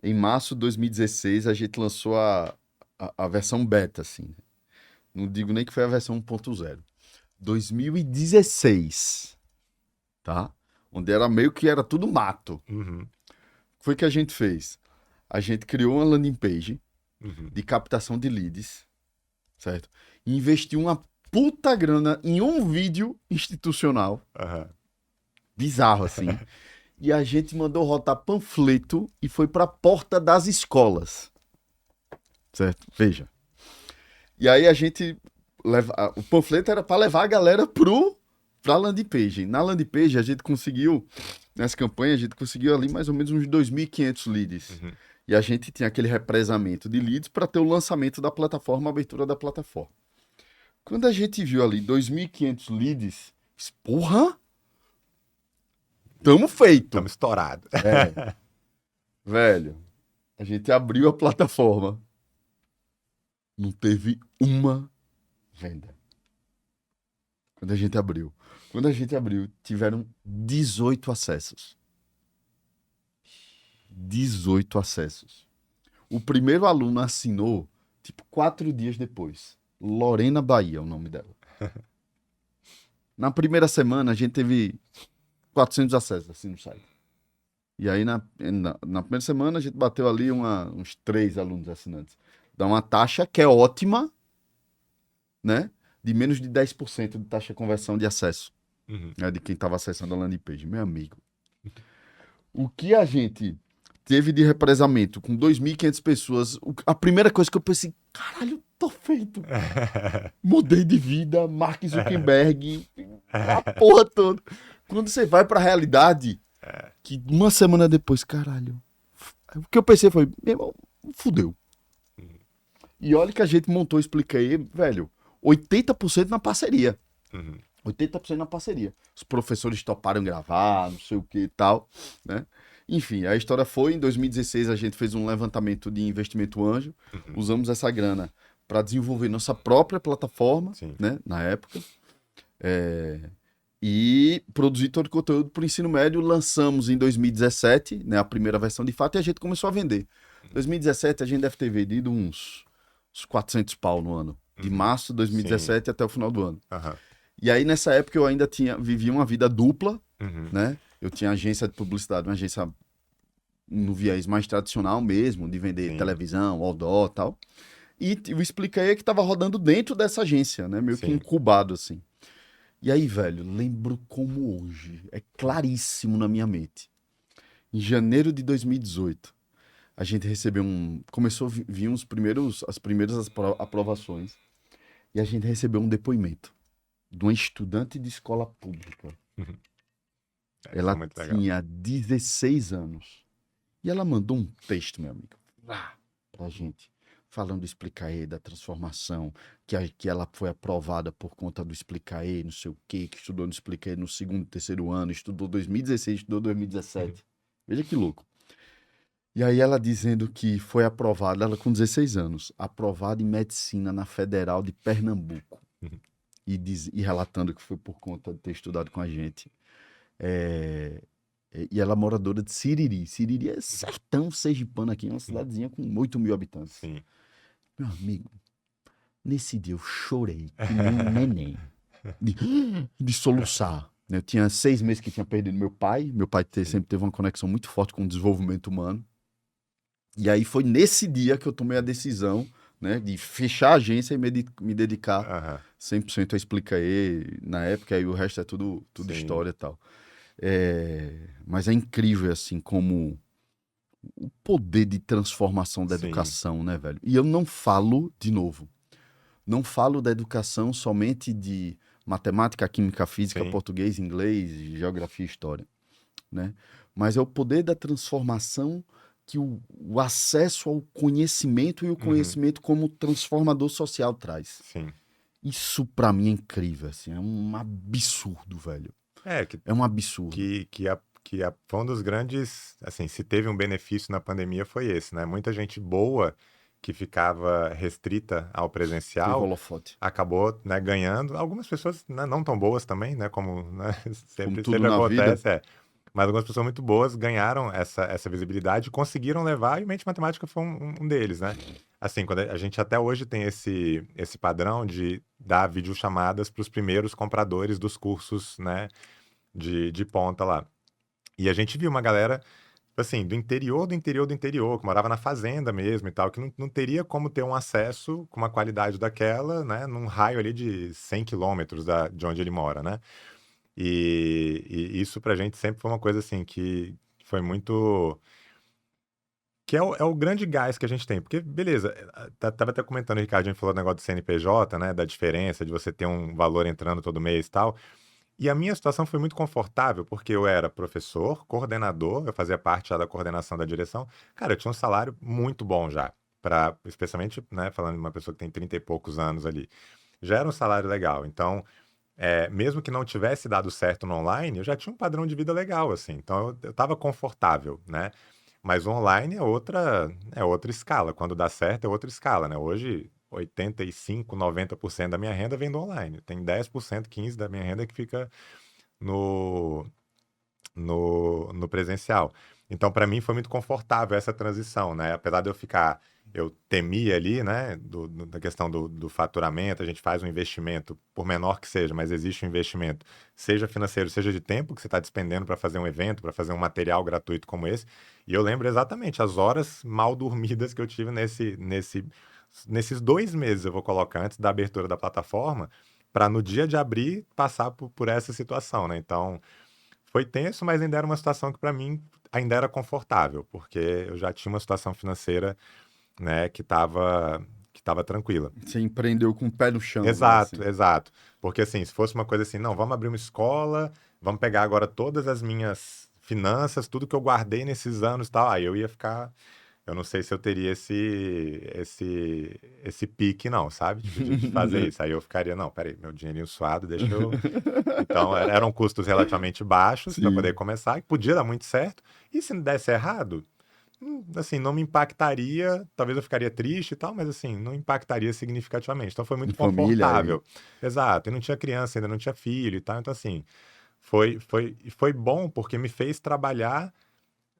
Em março de 2016, a gente lançou a versão beta, assim. Não digo nem que foi a versão 1.0. 2016, tá? Onde era meio que era tudo mato. Uhum, O que foi que a gente fez? A gente criou uma landing page uhum. de captação de leads, certo? E investiu uma puta grana em um vídeo institucional, Aham. bizarro assim. E a gente mandou rotar panfleto e foi pra porta das escolas, certo? Veja. E aí a gente o panfleto era para levar a galera pra landing page. Na landing page a gente conseguiu, nessa campanha a gente conseguiu ali mais ou menos uns 2.500 leads. Uhum. E a gente tinha aquele represamento de leads para ter o lançamento da plataforma, a abertura da plataforma. Quando a gente viu ali 2.500 leads, porra! Tamo feito. Estamos estourados. Velho, a gente abriu a plataforma. Não teve uma venda. Quando a gente abriu, tiveram 18 acessos. 18 acessos. O primeiro aluno assinou, tipo, 4 dias depois. Lorena Bahia é o nome dela. Na primeira semana, a gente teve 400 acessos, assim, no site. E aí, na primeira semana, a gente bateu ali uns 3 alunos assinantes. Dá uma taxa que é ótima, né? De menos de 10% de taxa de conversão de acesso. Uhum. Né? De quem estava acessando a landing page. Meu amigo. O que a gente teve de represamento com 2.500 pessoas, a primeira coisa que eu pensei, caralho, tô feito. Mudei de vida, Mark Zuckerberg, a porra toda. Quando você vai pra realidade, que uma semana depois, caralho, o que eu pensei foi, meu irmão, fudeu. E olha que a gente montou, expliquei, velho, 80% na parceria. Uhum. 80% na parceria. Os professores toparam gravar, não sei o que e tal, né? Enfim, a história foi, em 2016 a gente fez um levantamento de investimento anjo, usamos essa grana para desenvolver nossa própria plataforma, Sim. né, na época, e produzir todo o conteúdo para o ensino médio. Lançamos em 2017, né, a primeira versão de fato, e a gente começou a vender. Em 2017 a gente deve ter vendido uns 400 pau no ano, de março de 2017 até o final do ano. Aham. E aí, nessa época, eu ainda vivia uma vida dupla, Uhum. né? Eu tinha agência de publicidade, uma agência no viés mais tradicional mesmo, de vender Sim. televisão, outdoor e tal. E eu expliquei que estava rodando dentro dessa agência, né? Meio que Sim. incubado, assim. E aí, velho, lembro como hoje. É claríssimo na minha mente. Em janeiro de 2018, a gente recebeu começou a vir as primeiras aprovações. E a gente recebeu um depoimento de uma estudante de escola pública. Isso é Ela muito legal. tinha 16 anos. E ela mandou um texto, meu amigo, pra gente, falando do Explicaê, da transformação, que ela foi aprovada por conta do Explicaê, não sei o quê, que estudou no Explicaê no segundo e terceiro ano, estudou 2016, estudou 2017. Veja que louco. E aí ela dizendo que foi aprovada, ela com 16 anos, aprovada em medicina na Federal de Pernambuco. E relatando que foi por conta de ter estudado com a gente. E ela é moradora de Siriri. Siriri é sertão sergipano aqui, uma cidadezinha com 8 mil habitantes. Sim. Meu amigo, nesse dia eu chorei que nem um neném. De soluçar. Eu tinha 6 meses que tinha perdido meu pai. Meu pai sempre teve uma conexão muito forte com o desenvolvimento humano. E aí foi nesse dia que eu tomei a decisão, né, de fechar a agência e me dedicar 100% a Explica E na época, aí o resto é tudo história e tal. Mas é incrível, assim, como o poder de transformação da educação, né, velho? E eu não falo, de novo, não falo da educação somente de matemática, química, física, português, inglês, geografia e história, né? Mas é o poder da transformação que o acesso ao conhecimento e o conhecimento como transformador social traz. Sim. Isso, pra mim, é incrível, assim, é um absurdo, velho. É um absurdo. Foi um dos grandes, assim, se teve um benefício na pandemia foi esse, né? Muita gente boa que ficava restrita ao presencial acabou, né, ganhando. Algumas pessoas, né, não tão boas também, né? Como, né, sempre acontece, mas algumas pessoas muito boas ganharam essa visibilidade e conseguiram levar, e o Mente Matemática foi um deles, né? Assim, quando a gente até hoje tem esse padrão de dar videochamadas para os primeiros compradores dos cursos, né, de ponta lá. E a gente viu uma galera, assim, do interior, que morava na fazenda mesmo e tal, que não teria como ter um acesso com uma qualidade daquela, né, num raio ali de 100 quilômetros de onde ele mora, né? E isso pra gente sempre foi uma coisa, assim, que foi muito... Que é o grande gás que a gente tem. Porque, beleza, tava até comentando, o Ricardo, a gente falou do negócio do CNPJ, né, da diferença de você ter um valor entrando todo mês e tal. E a minha situação foi muito confortável, porque eu era professor, coordenador, eu fazia parte já da coordenação da direção. Cara, eu tinha um salário muito bom já, especialmente, né, falando de uma pessoa que tem 30 e poucos anos ali. Já era um salário legal. Então, mesmo que não tivesse dado certo no online, eu já tinha um padrão de vida legal, assim. Então, eu estava confortável, né? Mas o online é outra escala. Quando dá certo, é outra escala, né? Hoje, 85, 90% da minha renda vem do online. Tem 10%, 15% da minha renda que fica no, no presencial. Então, para mim, foi muito confortável essa transição, né? Apesar de eu temia ali, né, da questão do faturamento, a gente faz um investimento, por menor que seja, mas existe um investimento, seja financeiro, seja de tempo, que você está despendendo para fazer um evento, para fazer um material gratuito como esse. E eu lembro exatamente as horas mal dormidas que eu tive nesses 2 meses, eu vou colocar, antes da abertura da plataforma, para no dia de abrir passar por essa situação, né? Então, foi tenso, mas ainda era uma situação que para mim ainda era confortável, porque eu já tinha uma situação financeira, né, que tava tranquila. Você empreendeu com o pé no chão, Exato, né, assim. exato. Porque assim, se fosse uma coisa assim, não, vamos abrir uma escola, vamos pegar agora todas as minhas finanças, tudo que eu guardei nesses anos e tal, aí eu ia ficar, eu não sei se eu teria esse pique não, sabe? Tipo, de fazer isso. Aí eu ficaria, não, peraí, meu dinheirinho suado, deixa eu... Então, eram custos relativamente baixos para poder Sim. começar, que podia dar muito certo. E se não desse errado, assim, não me impactaria, talvez eu ficaria triste e tal, mas assim, não impactaria significativamente. Então foi Em muito família aí. confortável. Exato, e não tinha criança, ainda não tinha filho e tal, então assim, foi bom porque me fez trabalhar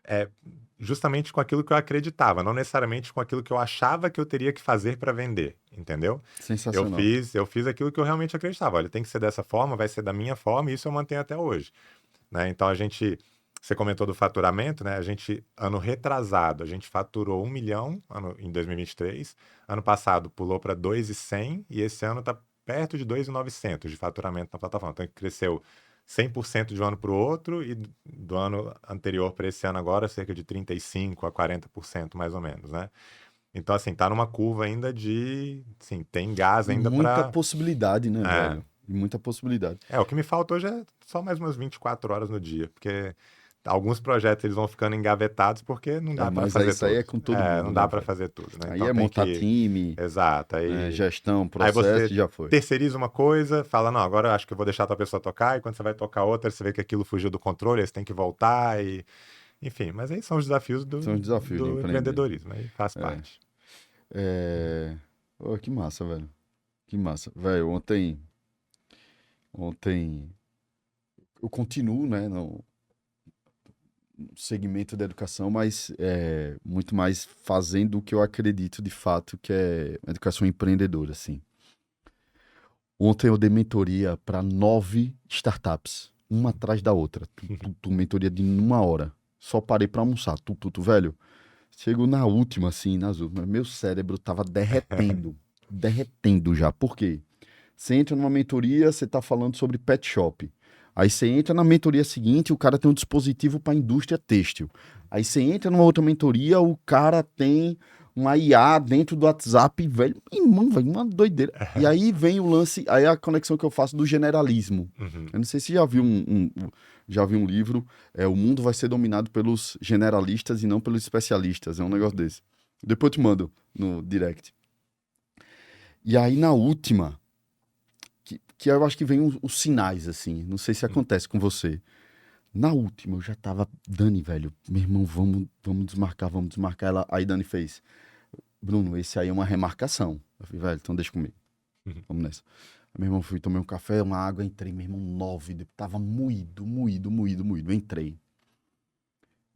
é, justamente com aquilo que eu acreditava, não necessariamente com aquilo que eu achava que eu teria que fazer para vender, entendeu? Eu Sensacional. fiz, eu fiz aquilo que eu realmente acreditava. Olha, tem que ser dessa forma, vai ser da minha forma, e isso eu mantenho até hoje, né? Então você comentou do faturamento, né? A gente, ano retrasado, a gente faturou 1 milhão em 2023. Ano passado pulou para 2.100 e esse ano está perto de 2.900 de faturamento na plataforma. Então cresceu 100% de um ano para o outro e do ano anterior para esse ano agora cerca de 35 a 40% mais ou menos, né? Então assim, tá numa curva ainda assim, tem gás E ainda muita para possibilidade, né, velho? E muita possibilidade. o que me falta hoje é só mais umas 24 horas no dia, porque alguns projetos eles vão ficando engavetados porque não dá para Mas aí fazer isso aí é tudo. com todo mundo, Não né, dá para velho? fazer tudo, né? Aí Então é tem montar que... time, Exato. né, Aí, gestão, aí processo você e já foi. terceiriza uma coisa, fala, não, agora eu acho que eu vou deixar a tua pessoa tocar, e quando você vai tocar outra, você vê que aquilo fugiu do controle, aí você tem que voltar e... Enfim, mas aí são os desafios do, São os desafios de do empreender. empreendedorismo, aí faz É. parte. Ô, que massa, velho. Que massa. Velho, ontem eu continuo, né, segmento da educação, mas muito mais fazendo o que eu acredito de fato, que é educação empreendedora, assim. Ontem eu dei mentoria para 9 startups, uma atrás da outra. Mentoria de 1 hora. Só parei para almoçar. Velho. Chego na última, assim, nas últimas. Meu cérebro tava derretendo. Derretendo já. Por quê? Você entra numa mentoria, você tá falando sobre pet shop. Aí você entra na mentoria seguinte, o cara tem um dispositivo para indústria têxtil. Aí você entra numa outra mentoria, o cara tem uma IA dentro do WhatsApp, velho. Irmão, velho, uma doideira. E aí vem o lance, aí a conexão que eu faço do generalismo. Uhum. Eu não sei se já viu já vi um livro, O Mundo Vai Ser Dominado pelos Generalistas e não pelos Especialistas. É um negócio desse. Depois eu te mando no direct. E aí na última, que eu acho que vem os sinais, assim. Não sei se acontece com você. Na última, eu já tava, Dani, velho, meu irmão, vamos desmarcar. Aí Dani fez, Bruno, esse aí é uma remarcação. Eu falei, velho, então deixa comigo. Vamos nessa. Aí, meu irmão, fui, tomei um café, uma água, entrei, meu irmão, 9, tava moído. Entrei.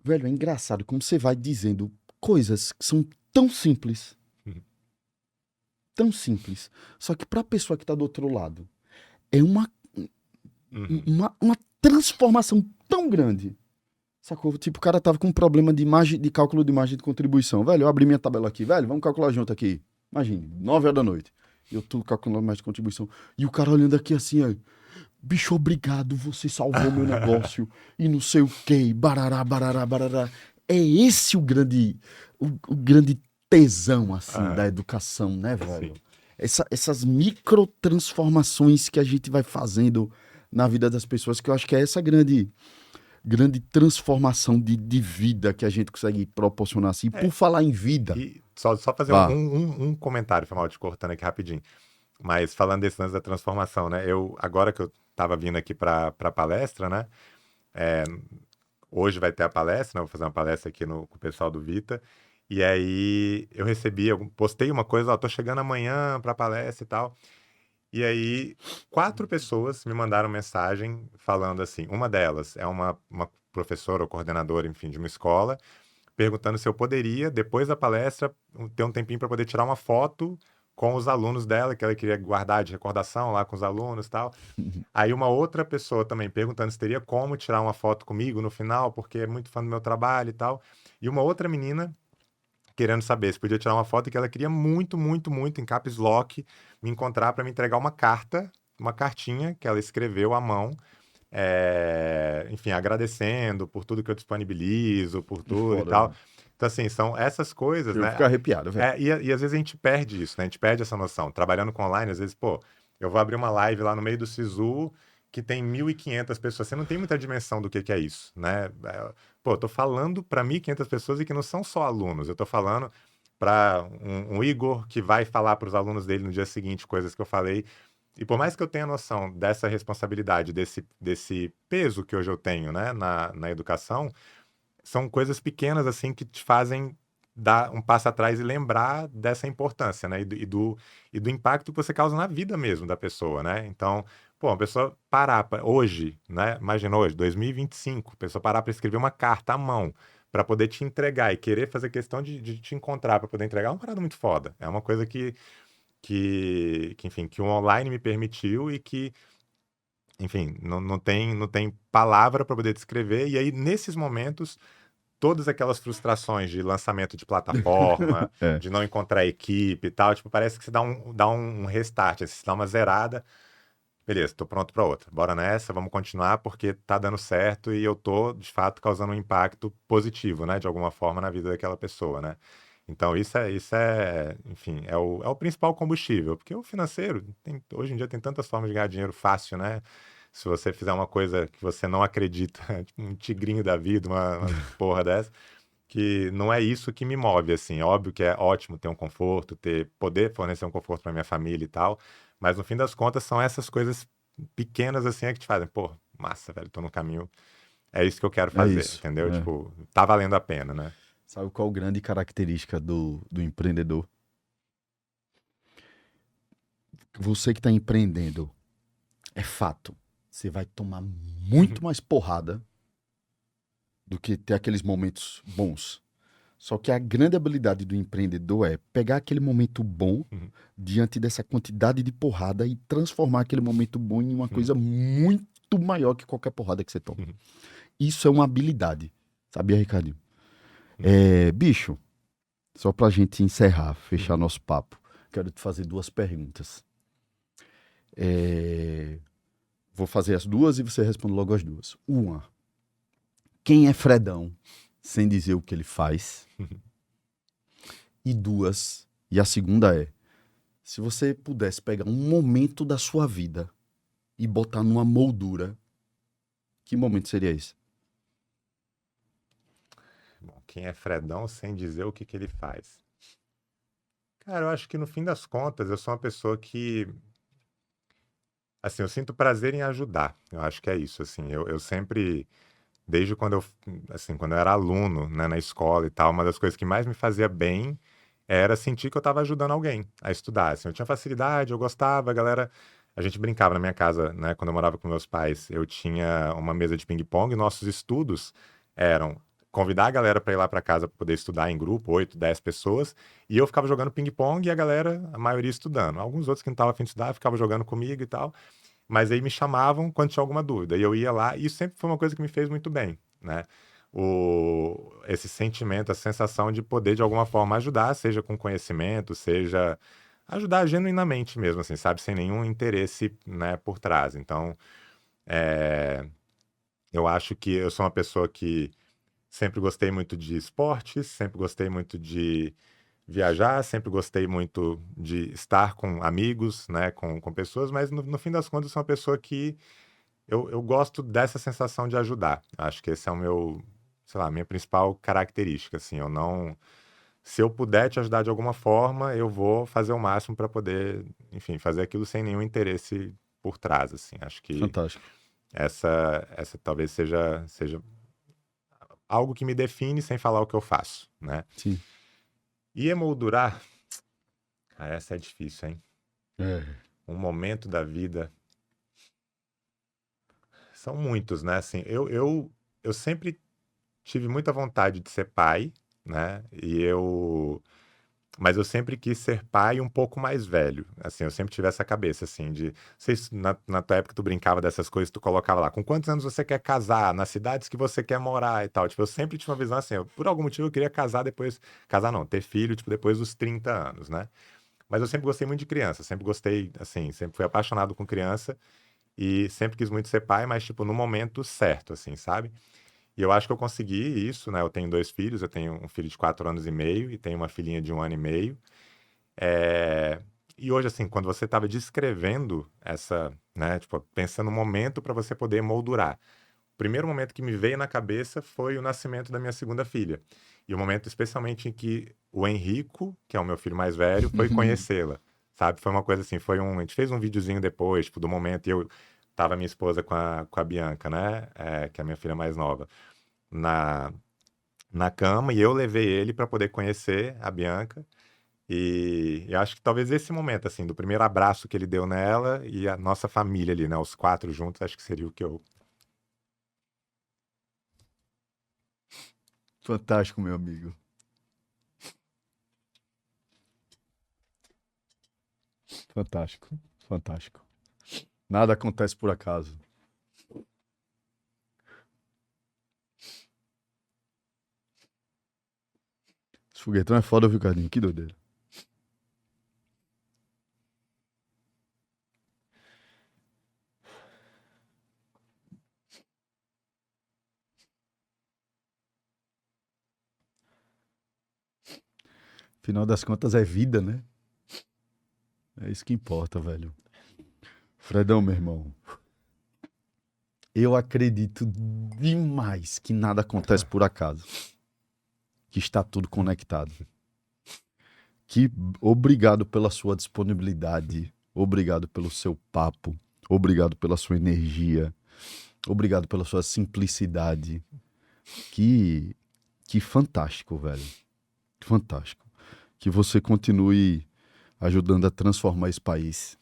Velho, é engraçado como você vai dizendo coisas que são tão simples. Tão simples. Só que pra pessoa que tá do outro lado, é uma transformação tão grande. Sacou? Tipo, o cara tava com um problema de cálculo de margem de contribuição. Velho, eu abri minha tabela aqui. Velho, vamos calcular junto aqui. Imagine, 9 horas da noite. Eu tô calculando margem de contribuição. E o cara olhando aqui assim, ó. Bicho, obrigado, você salvou meu negócio. E não sei o quê. Barará. É esse o grande tesão, assim, da educação, né, velho? Essas microtransformações que a gente vai fazendo na vida das pessoas, que eu acho que é essa grande transformação de vida que a gente consegue proporcionar, assim, por falar em vida. E só fazer um comentário, foi mal te cortando aqui rapidinho. Mas falando desse lance da transformação, né? Agora que eu tava vindo aqui pra palestra, né? Hoje vai ter a palestra, né? Vou fazer uma palestra aqui com o pessoal do Vita. E aí eu postei uma coisa, ó, tô chegando amanhã pra palestra e tal. E aí 4 pessoas me mandaram mensagem falando assim, uma delas é uma professora ou coordenadora, enfim, de uma escola, perguntando se eu poderia, depois da palestra, ter um tempinho para poder tirar uma foto com os alunos dela, que ela queria guardar de recordação lá com os alunos e tal. Aí uma outra pessoa também perguntando se teria como tirar uma foto comigo no final, porque é muito fã do meu trabalho e tal. E uma outra menina querendo saber se podia tirar uma foto, que ela queria muito, em caps lock, me encontrar para me entregar uma cartinha que ela escreveu à mão, enfim, agradecendo por tudo que eu disponibilizo, por tudo e tal. Então, assim, são essas coisas, né? Eu fico arrepiado, velho. E às vezes a gente perde isso, né? A gente perde essa noção. Trabalhando com online, às vezes, pô, eu vou abrir uma live lá no meio do Sisu que tem 1.500 pessoas. Você não tem muita dimensão do que é isso, né? Pô, eu tô falando para 1.500 pessoas e que não são só alunos. Eu tô falando para um Igor que vai falar para os alunos dele no dia seguinte coisas que eu falei. E por mais que eu tenha noção dessa responsabilidade, desse peso que hoje eu tenho, né, na educação, são coisas pequenas assim que te fazem dar um passo atrás e lembrar dessa importância, né, e do impacto que você causa na vida mesmo da pessoa, né? Então, pô, uma pessoa parar hoje, né, imagina hoje, 2025, a pessoa parar para escrever uma carta à mão para poder te entregar e querer fazer questão de te encontrar para poder entregar, é uma parada muito foda. É uma coisa que enfim, que o online me permitiu e que, enfim, não tem palavra para poder descrever. E aí, nesses momentos, todas aquelas frustrações de lançamento de plataforma, de não encontrar equipe e tal, tipo, parece que você dá um restart, assim, você dá uma zerada. Beleza, tô pronto para outra. Bora nessa, vamos continuar porque tá dando certo e eu tô, de fato, causando um impacto positivo, né, de alguma forma na vida daquela pessoa, né? Então, isso é, enfim, é o principal combustível, porque o financeiro, hoje em dia tem tantas formas de ganhar dinheiro fácil, né? Se você fizer uma coisa que você não acredita, tipo um tigrinho da vida, uma porra dessa, que não é isso que me move, assim. Óbvio que é ótimo ter um conforto, poder fornecer um conforto para minha família e tal, mas no fim das contas são essas coisas pequenas, assim, que te fazem, pô, massa, velho, tô no caminho, é isso que eu quero fazer, entendeu? Tipo, tá valendo a pena, né? Sabe qual a grande característica do empreendedor? Você que está empreendendo, é fato, você vai tomar muito mais porrada do que ter aqueles momentos bons. Só que a grande habilidade do empreendedor é pegar aquele momento bom diante dessa quantidade de porrada e transformar aquele momento bom em uma coisa muito maior que qualquer porrada que você toma. Isso é uma habilidade. Sabia, Ricardinho? Bicho, só pra gente encerrar, fechar nosso papo, quero te fazer 2 perguntas. Vou fazer as 2 e você responde logo as 2. Uma, quem é Fredão sem dizer o que ele faz? E 2, e a segunda é, se você pudesse pegar um momento da sua vida e botar numa moldura, que momento seria esse? Bom, quem é Fredão sem dizer o que que ele faz? Cara, eu acho que no fim das contas eu sou uma pessoa que, assim, eu sinto prazer em ajudar. Eu acho que é isso, assim. Eu sempre, desde quando quando eu era aluno, né, na escola e tal, uma das coisas que mais me fazia bem era sentir que eu estava ajudando alguém a estudar. Assim, eu tinha facilidade, eu gostava, a galera. A gente brincava na minha casa, né? Quando eu morava com meus pais, eu tinha uma mesa de ping-pong. Nossos estudos eram convidar a galera para ir lá para casa para poder estudar em grupo, 8, 10 pessoas, e eu ficava jogando ping-pong e a galera, a maioria estudando. Alguns outros que não estavam a fim de estudar, ficavam jogando comigo e tal. Mas aí me chamavam quando tinha alguma dúvida. E eu ia lá, e isso sempre foi uma coisa que me fez muito bem, né? Esse sentimento, a sensação de poder, de alguma forma, ajudar, seja com conhecimento, seja ajudar genuinamente mesmo, assim, sabe? Sem nenhum interesse, né, por trás. Então, eu acho que eu sou uma pessoa que sempre gostei muito de esportes, sempre gostei muito de viajar, sempre gostei muito de estar com amigos, né, com pessoas, mas no fim das contas eu sou uma pessoa que eu gosto dessa sensação de ajudar. Acho que esse é o meu, sei lá, a minha principal característica, assim, eu não... Se eu puder te ajudar de alguma forma, eu vou fazer o máximo para poder, enfim, fazer aquilo sem nenhum interesse por trás, assim. Acho que Fantástico. essa talvez seja algo que me define sem falar o que eu faço, né? Sim. E emoldurar, essa é difícil, hein? É. Um momento da vida. São muitos, né? Assim, eu sempre tive muita vontade de ser pai, né? Mas eu sempre quis ser pai um pouco mais velho. Assim, eu sempre tive essa cabeça, assim, de... Não sei se na tua época tu brincava dessas coisas, tu colocava lá, com quantos anos você quer casar, nas cidades que você quer morar e tal. Tipo, eu sempre tinha uma visão assim, por algum motivo eu queria casar depois... Casar não, ter filho, tipo, depois dos 30 anos, né? Mas eu sempre gostei muito de criança, sempre gostei, assim, sempre fui apaixonado com criança e sempre quis muito ser pai, mas, tipo, no momento certo, assim, sabe? E eu acho que eu consegui isso, né? Eu tenho 2 filhos, eu tenho um filho de 4 anos e meio e tenho uma filhinha de 1 ano e meio. É, E hoje, assim, quando você estava descrevendo essa, né, tipo, pensando no momento para você poder moldurar, o primeiro momento que me veio na cabeça foi o nascimento da minha segunda filha. E o momento especialmente em que o Henrico, que é o meu filho mais velho, foi conhecê-la, sabe? Foi uma coisa assim, a gente fez um videozinho depois, tipo, do momento, e eu tava minha esposa com a Bianca, né, que é a minha filha mais nova, na, na cama, e eu levei ele para poder conhecer a Bianca, e eu acho que talvez esse momento, assim, do primeiro abraço que ele deu nela e a nossa família ali, né, os 4 juntos, acho que seria o que eu... Fantástico, meu amigo. Fantástico. Fantástico. Nada acontece por acaso. Esse foguetão é foda, viu, Cardinho? Que doideira. Final das contas é vida, né? É isso que importa, velho. Fredão, meu irmão. Eu acredito demais que nada acontece por acaso. Que está tudo conectado. Que obrigado pela sua disponibilidade. Obrigado pelo seu papo. Obrigado pela sua energia. Obrigado pela sua simplicidade. Que fantástico, velho. Fantástico. Que você continue ajudando a transformar esse país,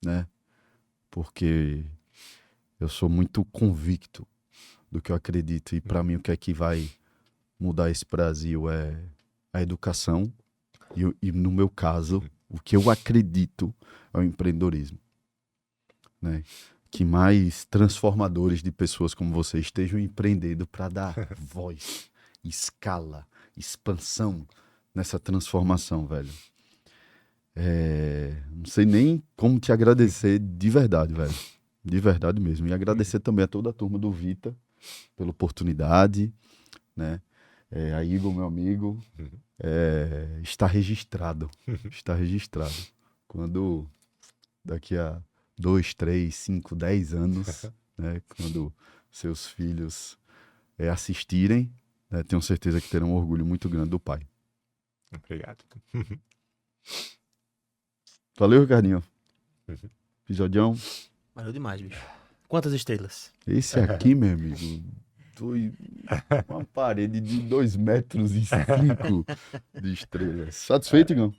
né? Porque eu sou muito convicto do que eu acredito. E para mim o que é que vai mudar esse Brasil é a educação. E no meu caso, o que eu acredito é o empreendedorismo, né? Que mais transformadores de pessoas como você estejam empreendendo para dar voz, escala, expansão nessa transformação, velho. Não sei nem como te agradecer de verdade, velho. De verdade mesmo. E agradecer também a toda a turma do Vita pela oportunidade, né? A Igor, meu amigo, está registrado. Está registrado. Quando daqui a 2, 3, 5, 10 anos, né, quando seus filhos assistirem, né, tenho certeza que terão um orgulho muito grande do pai. Obrigado. Valeu, Ricardinho. Episodião. Valeu demais, bicho. Quantas estrelas? Esse aqui, meu amigo, uma parede de 2,5 metros de estrelas. Satisfeito, Igão?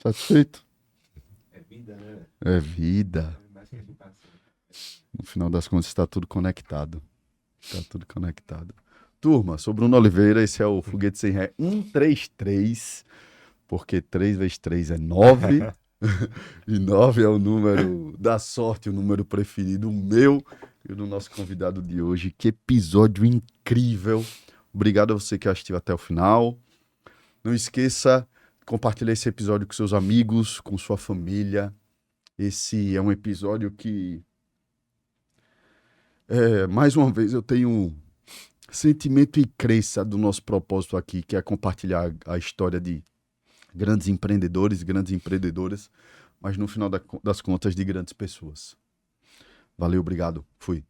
Satisfeito? É vida, né? É vida. Mais que educação. No final das contas, está tudo conectado. Está tudo conectado. Turma, sou Bruno Oliveira, esse é o Foguete Sem Ré 133, porque 3 vezes 3 é 9, e 9 é o número da sorte, o número preferido, o meu e o do nosso convidado de hoje. Que episódio incrível. Obrigado a você que assistiu até o final. Não esqueça de compartilhar esse episódio com seus amigos, com sua família. Esse é um episódio que, mais uma vez, eu tenho sentimento e crença do nosso propósito aqui, que é compartilhar a história de grandes empreendedores, grandes empreendedoras, mas no final das contas de grandes pessoas. Valeu, obrigado. Fui.